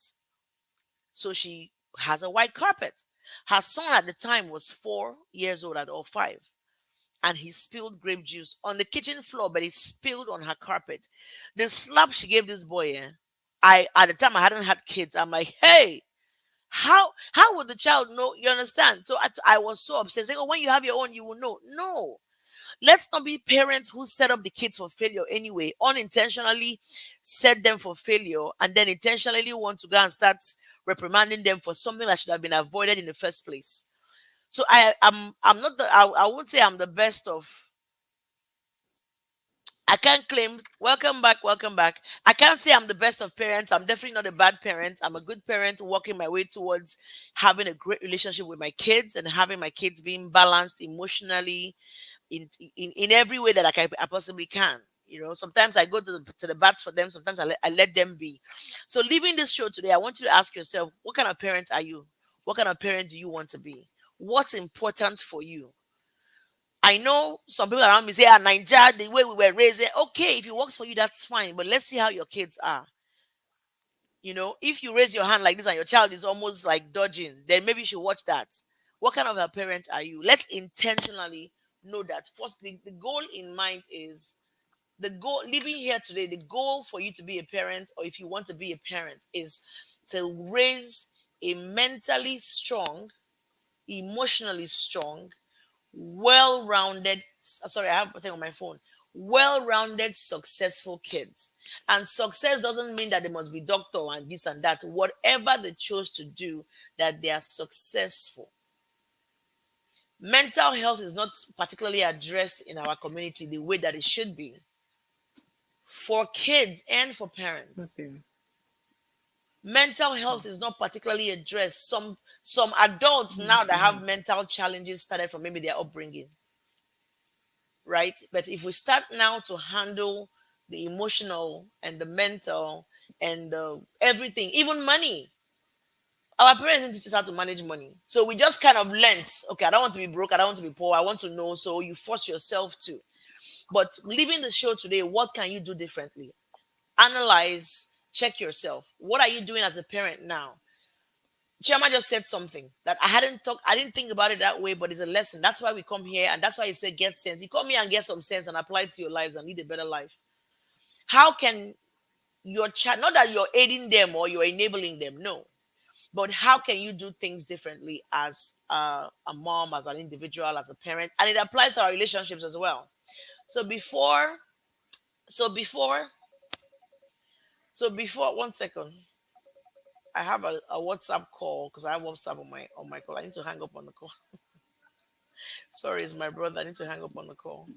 So she has a white carpet. Her son at the time was 4 years old or 5, and he spilled grape juice on the kitchen floor, but he spilled on her carpet. The slap she gave this boy, I at the time I hadn't had kids. I'm like, hey, how would the child know? You understand? So I was so upset. Saying, oh, when you have your own, you will know. No, let's not be parents who set up the kids for failure anyway, unintentionally set them for failure, and then intentionally want to go and start reprimanding them for something that should have been avoided in the first place. So I'm not I won't say I'm the best of. I can't claim. Welcome back, welcome back. I can't say I'm the best of parents. I'm definitely not a bad parent. I'm a good parent, working my way towards having a great relationship with my kids and having my kids being balanced emotionally, in every way that I possibly can. Sometimes I go to the bats for them. Sometimes I let them be. So leaving this show today, I want you to ask yourself, what kind of parent are you? What kind of parent do you want to be? What's important for you? I know some people around me say, Nigeria, the way we were raised. Okay, if it works for you, that's fine. But let's see how your kids are. If you raise your hand like this and your child is almost like dodging, then maybe you should watch that. What kind of a parent are you? Let's intentionally know that. First, the goal in mind is the goal living here today. The goal for you to be a parent, or if you want to be a parent, is to raise a mentally strong, emotionally strong, well-rounded, sorry, I have a thing on my phone, well-rounded, successful kids. And success doesn't mean that they must be doctor and this and that. Whatever they chose to do, that they are successful. Mental health is not particularly addressed in our community the way that it should be, for kids and for parents. Okay. Mental health is not particularly addressed. Some adults now that have mental challenges started from maybe their upbringing, right? But if we start now to handle the emotional and the mental and everything, even money, our parents didn't teach us how to manage money. So we just kind of learned, okay, I don't want to be broke, I don't want to be poor, I want to know. So you force yourself to. But leaving the show today, what can you do differently? Analyze, check yourself. What are you doing as a parent now? Chiama just said something that I didn't think about it that way, but it's a lesson. That's why we come here, and that's why he said get sense. You come here and get some sense and apply it to your lives and lead a better life. How can your child, not that you're aiding them or you're enabling them, no, but how can you do things differently as a mom, as an individual, as a parent? And it applies to our relationships as well. So before, so before, so before, one second. I have a WhatsApp call because I have WhatsApp on my call. I need to hang up on the call. Sorry, it's my brother. I need to hang up on the call.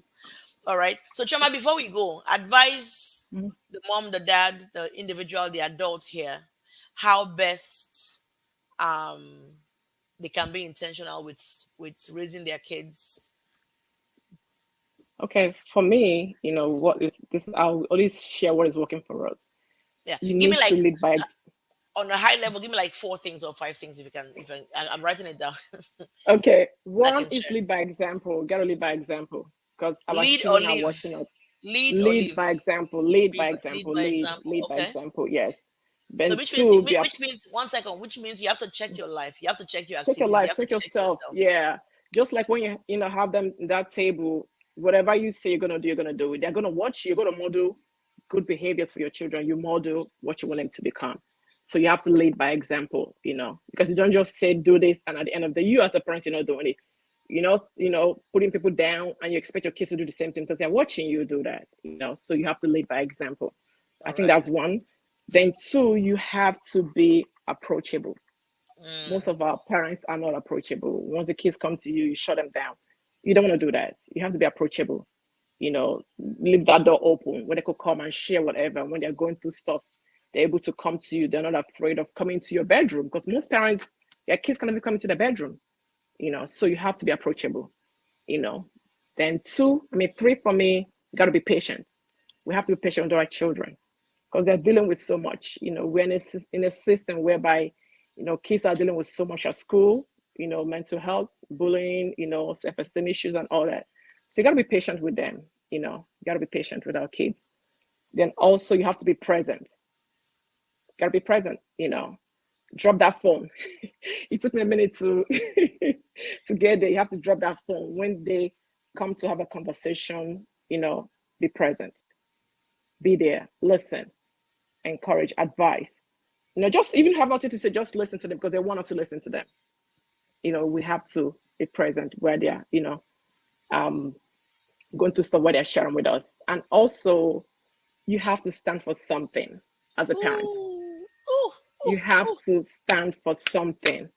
All right. So Choma, before we go, advise Mhm. the mom, the dad, the individual, the adult here, how best um they can be intentional with raising their kids. Okay, for me, what is this? I'll always share what is working for us. Yeah. You Give me need to like lead by. on a high level, give me like 4 things or 5 things if you can. I'm writing it down so Okay, I one can is share. lead by example. Gotta lead by example because our Lead or children are leave? watching us. Lead or Lead leave? by example. Lead by Lead example. by Lead. example. Lead by Okay. example. Yes. So Then two, be which means 1 second, which means you have to check your life, you have to check your check your activities, you life, have to check check yourself. yourself. Yeah, just like when you have them in that table, whatever you say you're gonna do it. They're gonna watch you. You're gonna model good behaviors for your children. You model what you want them to become. So you have to lead by example, because you don't just say do this, and at the end of the day, you as a parent, you're not doing it. Putting people down, and you expect your kids to do the same thing because they're watching you do that. So you have to lead by example. I All think right. that's one. Then two, you have to be approachable. Most Mm, of our parents are not approachable. Once the kids come to you, you shut them down. You don't want to do that. You have to be approachable. Leave that door open where they could come and share whatever. When they're going through stuff, they're able to come to you. They're not afraid of coming to your bedroom because most parents, their kids can be coming to the bedroom. So you have to be approachable. You know. Then two, three for me, you got to be patient. We have to be patient with our children because they're dealing with so much. We're in a system whereby, kids are dealing with so much at school, mental health, bullying, self-esteem issues and all that. So you got to be patient with them. You got to be patient with our kids. Then also you have to be present. You got to be present. Drop that phone. It took me a minute to to get there. You have to drop that phone when they come to have a conversation. Be present, be there, listen. encourage, advice. Just even have nothing to say, just listen to them because they want us to listen to them. We have to be present where they are, um, going through stuff where they're sharing with us. And also, you have to stand for something as a parent. Ooh, ooh, You ooh, have ooh. to stand for something.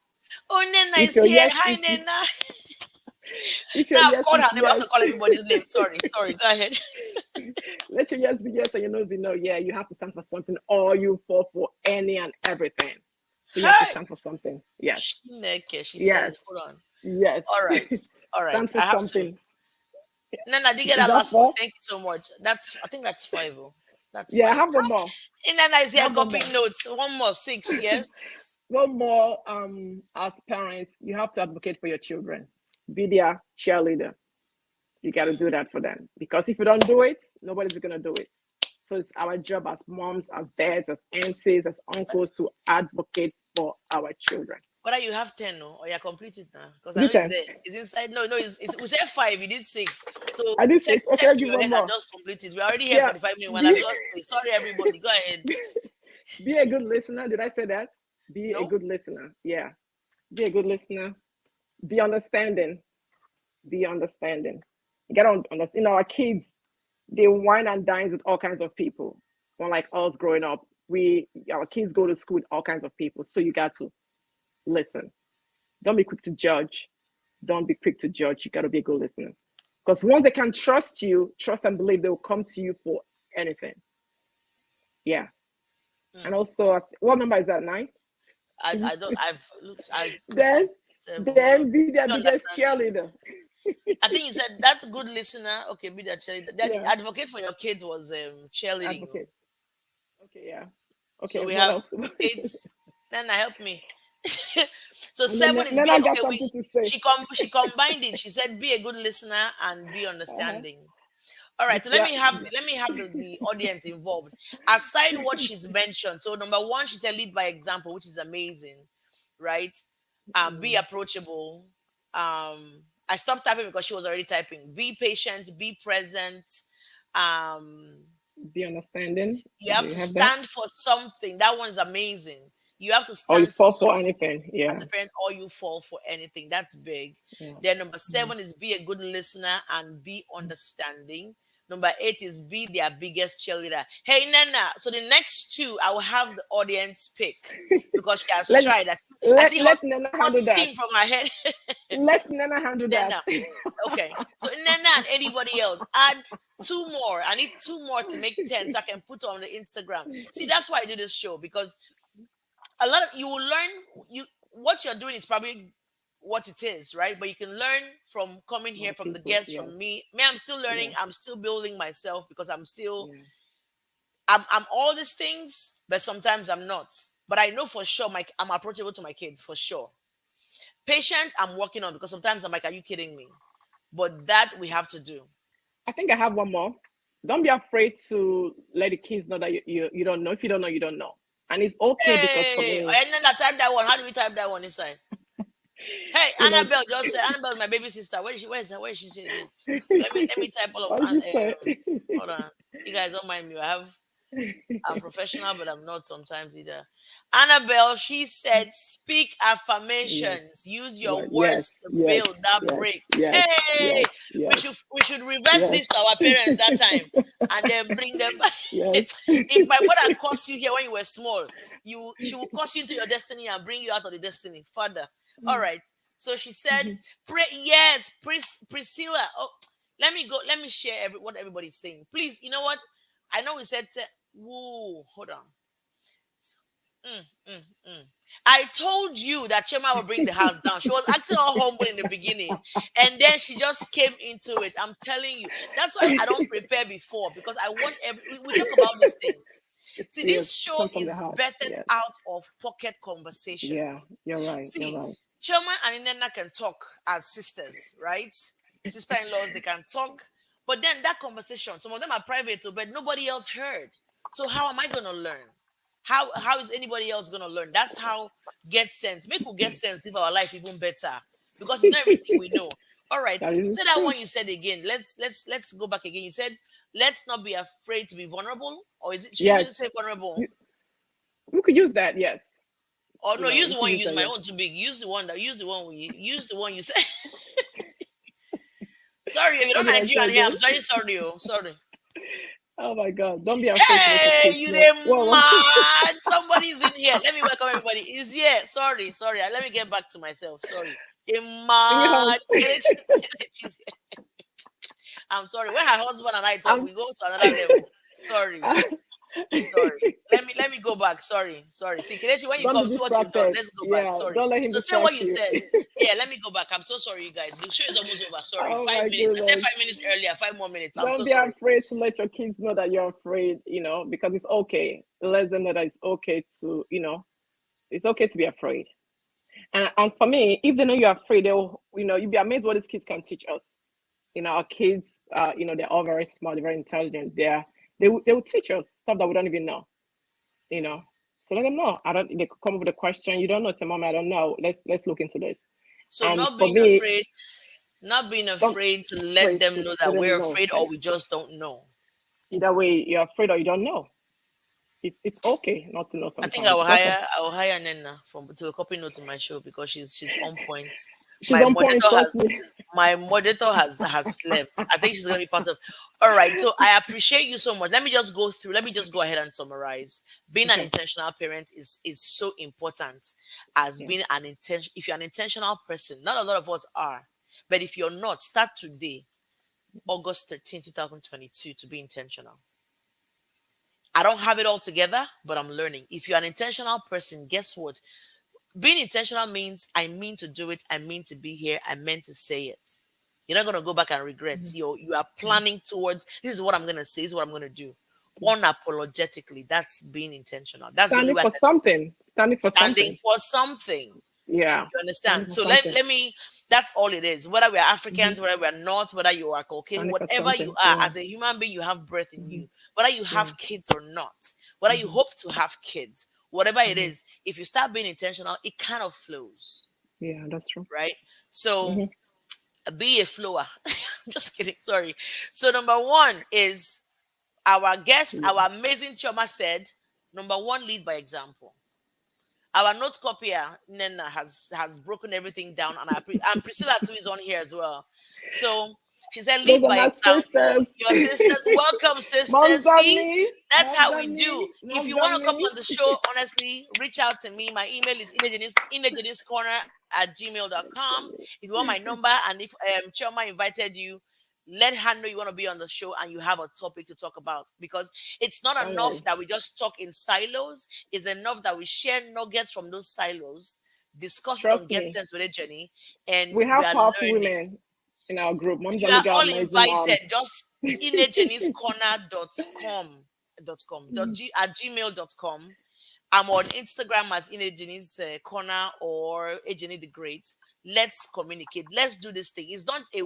Oh, Nena If is your here. yes Hi, is Nena. if your Now I've yes called is her name. I have to yes, call everybody's name. Sorry, sorry. Go ahead. let your yes be yes and your no be no. Yeah, you have to stand for something, or you fall for any and everything. So you have to Hey, stand for something. Yes, Shineke, she said, yes, hold on. yes. All right. All right. Stand for I have to. something. Nana, did you get Is that that last one? four? Thank you so much. I think that's five. Oh. That's Yeah, I five. have one more. And Nana is I here have one more. copying notes. One more, six, yes. One more. As parents, you have to advocate for your children. Be their cheerleader. You got to do that for them because if you don't do it, nobody's gonna do it. So it's our job as moms, as dads, as aunties, as uncles to advocate for our children. Whether you have 10 or you're completed now. Because Is I know it it's 10? there. It's inside. No, no, we said five, we did six. So I did check 6. Okay, check I'll in give your one head and more. just complete it. We're already here Yeah. 45 minutes. One has Be, just played. Sorry, everybody. Go ahead. be a good listener. Did I say that? Be a No? good listener. Yeah. Be a good listener. Be understanding. Be understanding. You gotta understand. Our kids, they wine and dines with all kinds of people. Unlike us growing up, our kids go to school with all kinds of people. So you got to listen. Don't be quick to judge. Don't be quick to judge. You gotta be a good listener. Because once they can trust you, trust and believe they will come to you for anything. Yeah. Hmm. And also, what number is that? 9? I don't, I've looked, this then, is seven. Hold on. then be their You biggest understanding? cheerleader. I think you said that's a good listener. Okay, be that cheerleader. Then the Yeah. advocate for your kids was cheerleading. Oh. Advocate. Okay. Yeah. So Okay. we What have else? eight. Nana, help me. So And then, seven is then be I got okay. We something to say. she combined it. She said be a good listener and be Uh-huh. understanding. All right, so let Yeah. me have the audience involved. Aside what she's mentioned, so number one, she said lead by example, which is amazing, right? Be Mm. approachable. I stopped typing because she was already typing. Be patient, be present. Um, Be understanding. you Do have you to have that? stand for something. That one's amazing. You have to Or you stand for fall for something anything? as Yeah. a parent, or you fall for anything. That's big. Yeah. Then number Mm. seven is be a good listener and be understanding. Number eight is be their biggest cheerleader. Hey Nana, so the next two I will have the audience pick because she has Let tried. I let see let Nana hot handle that. steam from her head. Let Nana handle that. Nana. Okay. So Nana and anybody else, add two more. I need two more to make 10 so I can put on the Instagram. See, that's why I do this show because a lot of you will learn you what you're doing is probably what it is, right? But you can learn from coming here Other from the people. guests, Yes. from me. Me, I'm still learning, Yes. I'm still building myself because Yeah. I'm all these things, but sometimes I'm not. But I know for sure I'm approachable to my kids for sure. Patient, I'm working on because sometimes I'm like, are you kidding me? But that we have to do. I think I have one more. Don't be afraid to let the kids know that you don't know. If you don't know, you don't know. And it's okay because for Hey, me, and then I type that one. How do we type that one inside? Hey, you know, Annabelle just said Annabelle's my baby sister. Where is she? Where is her? Where is she again? Let me type all of what did you say? hold on. You guys don't mind me. I'm professional, but I'm not sometimes either. Annabelle, she said, speak Yes, affirmations. Use your right. words Yes, to yes, build that yes, break. yes, Hey, yes, yes, we should reverse yes, this to our parents that time and then bring them back. yes. If my mother cursed you here when you were small, she will curse you into your destiny and bring you out of the destiny. Father. All right. So she said, pray yes, Priscilla. Oh, let me go. Let me share what everybody's saying. Please, you know what? I know we said, whoa, hold on. Mm, mm, mm. I told you that Chema will bring the house down. She was acting all humble in the beginning, and then she just came into it. I'm telling you. That's why I don't prepare before because I want we talk about these things. See, Yes, this show come from the is heart. bettered Yes, out of pocket yeah, conversations. you're right. You're See, right. Choma and Inenna can talk as sisters, right? Sister-in-laws, they can talk. But then that conversation, some of them are private too, but nobody else heard. So how am I gonna learn? How is anybody else gonna learn? That's how get sense. Make we get sense, live our life even better. Because it's not everything we know. All right. That is Say that true. one you said again. Let's go back again. You said let's not be afraid to be vulnerable or is it should Yeah, even say vulnerable? you, we could use that. Yes, Or no, use we the could one. use Use that. my Yes. own too big. Use the one you said. Sorry, if you're What not did I say Nigerian here, I'm again? very sorry. Oh, sorry. Oh my God! Don't be afraid to let your Hey, kids you know. they Well, mad? Somebody's in here. Let me welcome everybody. Is here. Sorry, sorry. Let me get back to myself. Sorry. They bring it home. mad. She's- I'm sorry. When her husband and I talk, I'm. we go to another level. Sorry. Sorry. Let me go back. Sorry. Sorry. See, Kelechi, when you Don't be come, see what you've done. distracted. Let's go back. Yeah, Sorry. don't let him So say what distract you you. said. Yeah, let me go back. I'm so sorry, you guys. The show is almost over. Sorry. Oh my 5 minutes. I said goodness! 5 minutes earlier. 5 more minutes. I'm Don't so be sorry. afraid to let your kids know that you're afraid. Because it's okay. Let them know that it's okay to. It's okay to be afraid. And for me, if they know you're afraid, they'll. You'll be amazed what these kids can teach us. Our kids, they're all very smart, they're very intelligent. They will teach us stuff that we don't even know. You know. So let them know. I don't. They could come up with a question you don't know. Say, Mom, I don't know. Let's look into this. So And not for being me, afraid, not being don't afraid to let afraid them to know let that them we're know. afraid or Yes. we just don't know. Either way, you're afraid or you don't know. It's okay not to know I think I sometimes. will It's okay. hire I will hire Nena from to a copy note to my show because she's on point. She's My on point. moderator Trust has me. my moderator has slept. I think she's gonna be part of. All right, so I appreciate you so much. Let me just go through. Let me just go ahead and summarize. Being an Okay. intentional parent is so important as Yeah. being an intention. If you're an intentional person, not a lot of us are, but if you're not, start today, August 13, 2022, to be intentional. I don't have it all together, but I'm learning. If you're an intentional person, guess what? Being intentional means I mean to do it. I mean to be here. I meant to say it. You're not going to go back and regret. Mhm. You are Mhm. planning towards this is what I'm going to say, this is what I'm going to do. Unapologetically. That's being intentional. That's the only Standing way I for can something. Standing for standing something. for something. Yeah. You Standing understand? for So let, something. let me, that's all it is. Whether we're Hmm. Africans, whether we're not, whether you are Caucasian, Standing for whatever you something. are, Yeah. as a human being, you have breath in Hmm. you. Whether you Yeah. have kids or not, whether you Hmm. hope to have kids, whatever it Hmm. is, if you start being intentional, it kind of flows, Yeah. That's true. right? So Hmm. be a flower. I'm just kidding. Sorry. So number one is our guest, Yeah. our amazing Choma said, number one, lead by example. Our note copier Nena has broken everything down, and Priscilla too is on here as well. So she said, Those "Lead are by my example." sisters. Your sisters, welcome, Mom's sisters. got See, me. that's Mom's how got we do. me. If Mom's you got want to come me. on the show, honestly, reach out to me. My email is inejidiscorner@gmail.com. If you want my number, and if Choma invited you, let her know you want to be on the show and you have a topic to talk about, because it's not All enough right. that we just talk in silos. It's enough that we share nuggets from those silos, discuss it on Trust Get me. Sense with a Jenny, and We we have are powerful learning. women in our group. Moms You only are got all amazing invited. moms. Just at gmail.com. I'm on Instagram as Inejeni's Corner or Ejeni the Great. Let's communicate. Let's do this thing. It's not a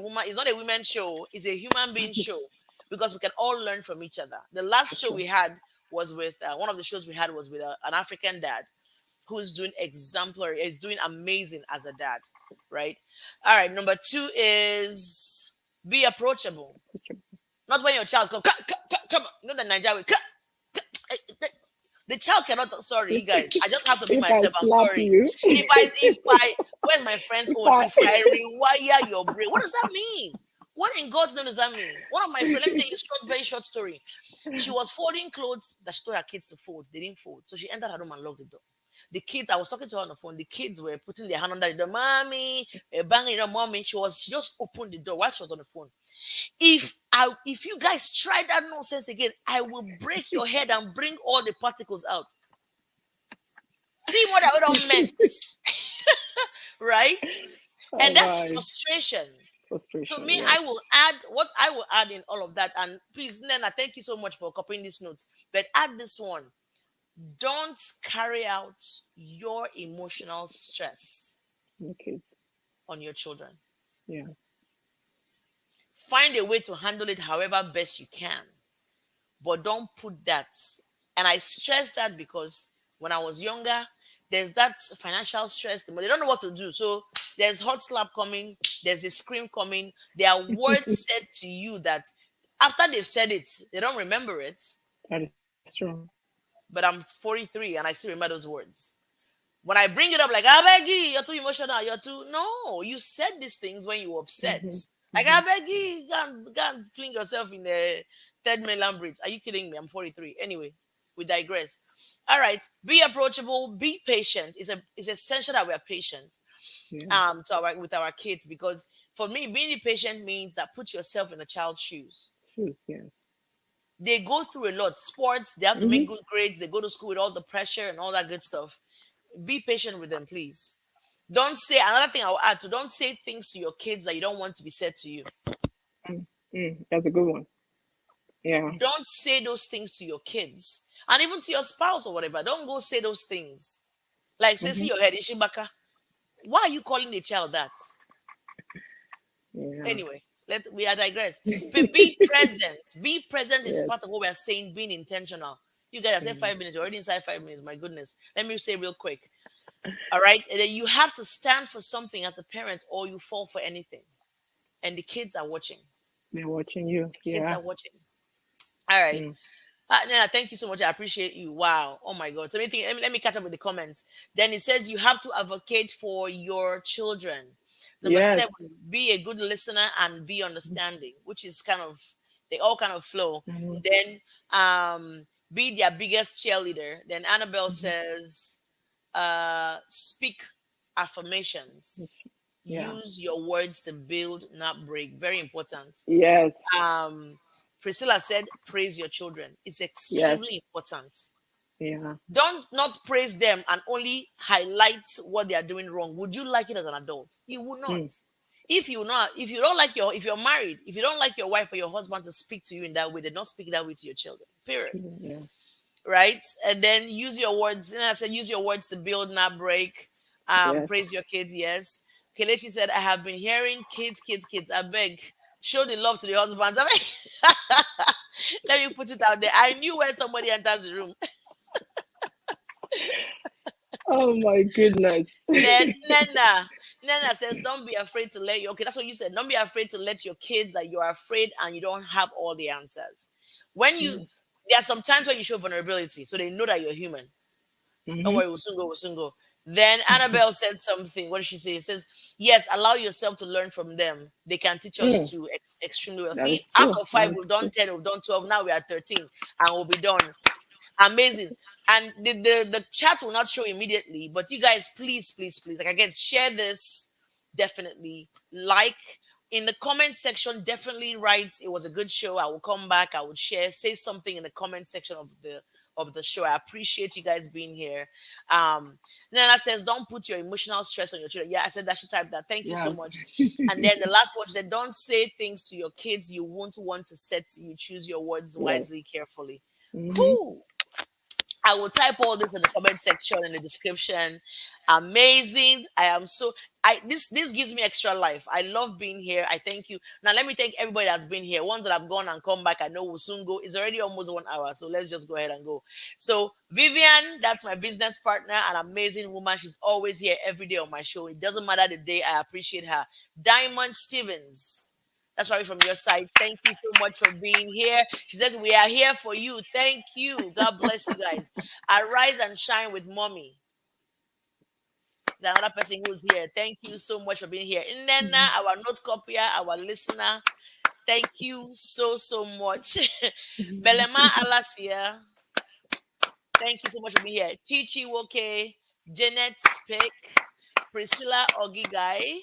women's show. It's a human being show, because we can all learn from each other. The last That's show true. we had was with one of the shows we had was with an African dad who's doing exemplary, is doing amazing as a dad, right? All right. Number two is be approachable. Not when your child goes, come on. You know the Nigerian way. The child cannot. Sorry, you guys. I just have to be If I myself. I'm slap sorry. you, If I, where's my friend's if own? I If I rewire your brain, what does that mean? What in God's name does that mean? One of my friends, let me tell you a short, very short story. She was folding clothes that she told her kids to fold. They didn't fold. So she entered her room and locked the door. The kids, I was talking to her on the phone. The kids were putting their hand under the door. Mommy, banging the mommy. She just opened the door while she was on the phone. If you guys try that nonsense again, I will break your head and bring all the particles out. See what I don't meant, right? oh And that's my frustration. To frustration, me, yes. I will add what I will add in all of that. And please, Nena, thank you so much for copying these notes. But add this one: don't carry out your emotional stress Okay. on your children. Yeah. Find a way to handle it however best you can, but don't put that. And I stress that because when I was younger, there's that financial stress. They don't know what to do. So there's hot slap coming, there's a scream coming. There are words said to you that after they've said it, they don't remember it. That is true. It's true. But I'm 43 and I still remember those words. When I bring it up, like, I beg you, you're too emotional, you're too. No, you said these things when you were upset. Mm-hmm. Like, I Mm-hmm. beg you, go and fling yourself in the third mainland bridge. Are you kidding me? I'm 43. Anyway, we digress. All right, be approachable, be patient. It's essential that we are patient Yeah. with our kids, because for me, being patient means that put yourself in a child's shoes. Shoes. Yes. They go through a lot. Sports, they have to make Mm-hmm. good grades, they go to school with all the pressure and all that good stuff. Be patient with them, please. Don't say, another thing I'll add to, don't say things to your kids that you don't want to be said to you. Mm. That's a good one. Yeah. Don't say those things to your kids and even to your spouse or whatever. Don't go say those things. Like, say, Mm-hmm. see your head, Ishibaka. Why are you calling the child that? Yeah. Anyway, we are digress. Be present. Be present is Yes. part of what we are saying, being intentional. You guys, I said Mm. 5 minutes, you're already inside 5 minutes. My goodness. Let me say real quick. All right. And then you have to stand for something as a parent, or you fall for anything. And the kids are watching. They're watching you. The kids Yeah. are watching. All right. Mm. Nana, thank you so much. I appreciate you. Wow. Oh my God. So let me catch up with the comments. Then it says you have to advocate for your children. Number Yes. 7, be a good listener and be understanding, which is kind of, they all kind of flow. Mm-hmm. Then be their biggest cheerleader. Then Annabelle Mm-hmm. says, speak affirmations. Yeah. Use your words to build, not break. Very important. Yes. um Priscilla said, praise your children. It's Yes. extremely important. Yeah. Don't not praise them and only highlight what they are doing wrong. Would you like it as an adult? You would not. Mm. If you don't like if you're married, if you don't like your wife or your husband to speak to you in that way, then don't speak that way to your children. Period. Children. Yeah. Right? And then use your words. I said use your words to build, not break. Yes. Praise your kids, yes. Kelechi said, I have been hearing kids. I beg, show the love to the husbands. I mean, let me put it out there. I knew when somebody enters the room. Oh my goodness. Then Nana says, don't be afraid to let your okay. That's what you said. Don't be afraid to let your kids that you are afraid and you don't have all the answers. When you Yes. There are some times when you show vulnerability, so they know that you're human. Don't Mm-hmm. worry, we'll soon go. Then Annabelle said something. What did she say? It says, yes, allow yourself to learn from them. They can teach us Mm. too extremely well. That See, is out true. of That 5, is we've done true. 10, we've done 12. Now we are 13 and we'll be done. Amazing. And the chat will not show immediately, but you guys, please, like again, share this. Definitely like in the comment section. Definitely write, it was a good show. I will come back. I would share. Say something in the comment section of the show. I appreciate you guys being here. Nana says, don't put your emotional stress on your children. Yeah, I said that. She typed that. Thank you so Yes. much. And then the last one, she said, don't say things to your kids you won't want to say to you. Choose your words Yes. wisely, carefully. Mm-hmm. Whew. I will type all this in the comment section in the description. Amazing. I am so I this gives me extra life. I love being here. I thank you. Now let me thank everybody that's been here. Ones that have gone and come back. I know will soon go. It's already almost 1 hour. So let's just go ahead and go. So Vivian, that's my business partner, an amazing woman. She's always here every day on my show. It doesn't matter the day. I appreciate her. Diamond Stevens. That's probably from your side. Thank you so much for being here. She says, we are here for you. Thank you. God bless you guys. Arise and shine with mommy. The another person who's here. Thank you so much for being here. Nena, Mm-hmm. our note copier, our listener. Thank you so much. Belema Alasia. Thank you so much for being here. Chichi Woke, Janet Speck, Priscilla Ogigai,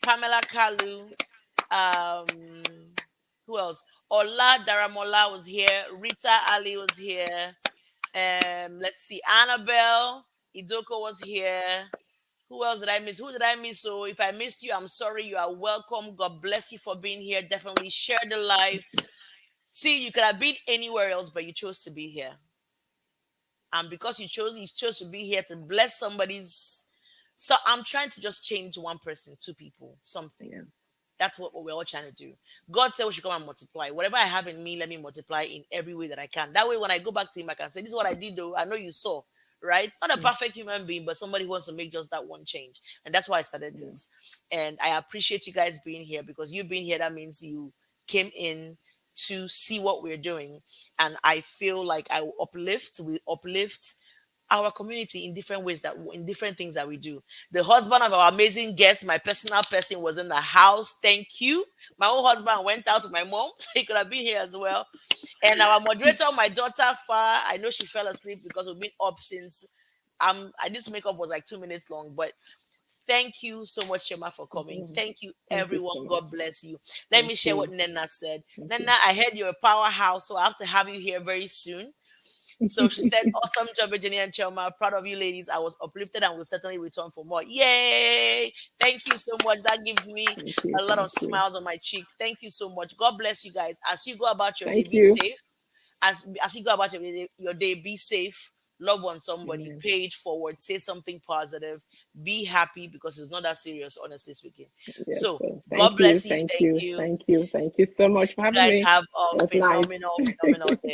Pamela Kalu, um, who else? Ola Daramola was here. Rita Ali was here. Let's see. Annabelle Idoko was here. Who else did I miss? Who did I miss? So if I missed you, I'm sorry. You are welcome. God bless you for being here. Definitely share the live. See, you could have been anywhere else, but you chose to be here. And because you chose to be here to bless somebody's. So I'm trying to just change one person, two people, something. Yeah. That's what we're all trying to do. God said we should come and multiply. Whatever I have in me, let me multiply in every way that I can. That way, when I go back to Him, I can say, this is what I did, though. I know you saw, right? Not a Mm. perfect human being, but somebody who wants to make just that one change. And that's why I started Yeah. this. And I appreciate you guys being here, because you being here, that means you came in, to see what we're doing. And I feel like we uplift our community in different ways, that in different things that we do. The husband of our amazing guest, my personal person, was in the house. Thank you. My own husband went out with my mom, so he could have been here as well. And our moderator, my daughter Far, I know she fell asleep because we've been up since this makeup was like 2 minutes long. But thank you so much, Shema, for coming. Mhm. Thank you, Thank you everyone. so much. God bless you. Let Thank me share what you. Nena said. Thank Nena, you. I heard you're a powerhouse, so I have to have you here very soon. So she said, awesome job, Virginia and Chelma. Proud of you, ladies. I was uplifted and will certainly return for more. Yay! Thank you so much. That gives me Thank you. a lot Thank of you. smiles on my cheek. Thank you so much. God bless you guys. As you go about your day, Thank be you. safe. As you go about your day, be safe. Love on somebody. Amen. Pay it forward. Say something positive. Be happy, because it's not that serious, honestly speaking. Yes, So sir. God Thank you. bless you. Thank Thank you. you. Thank you. Thank you so much for You having guys me. have a It was nice. phenomenal, phenomenal day.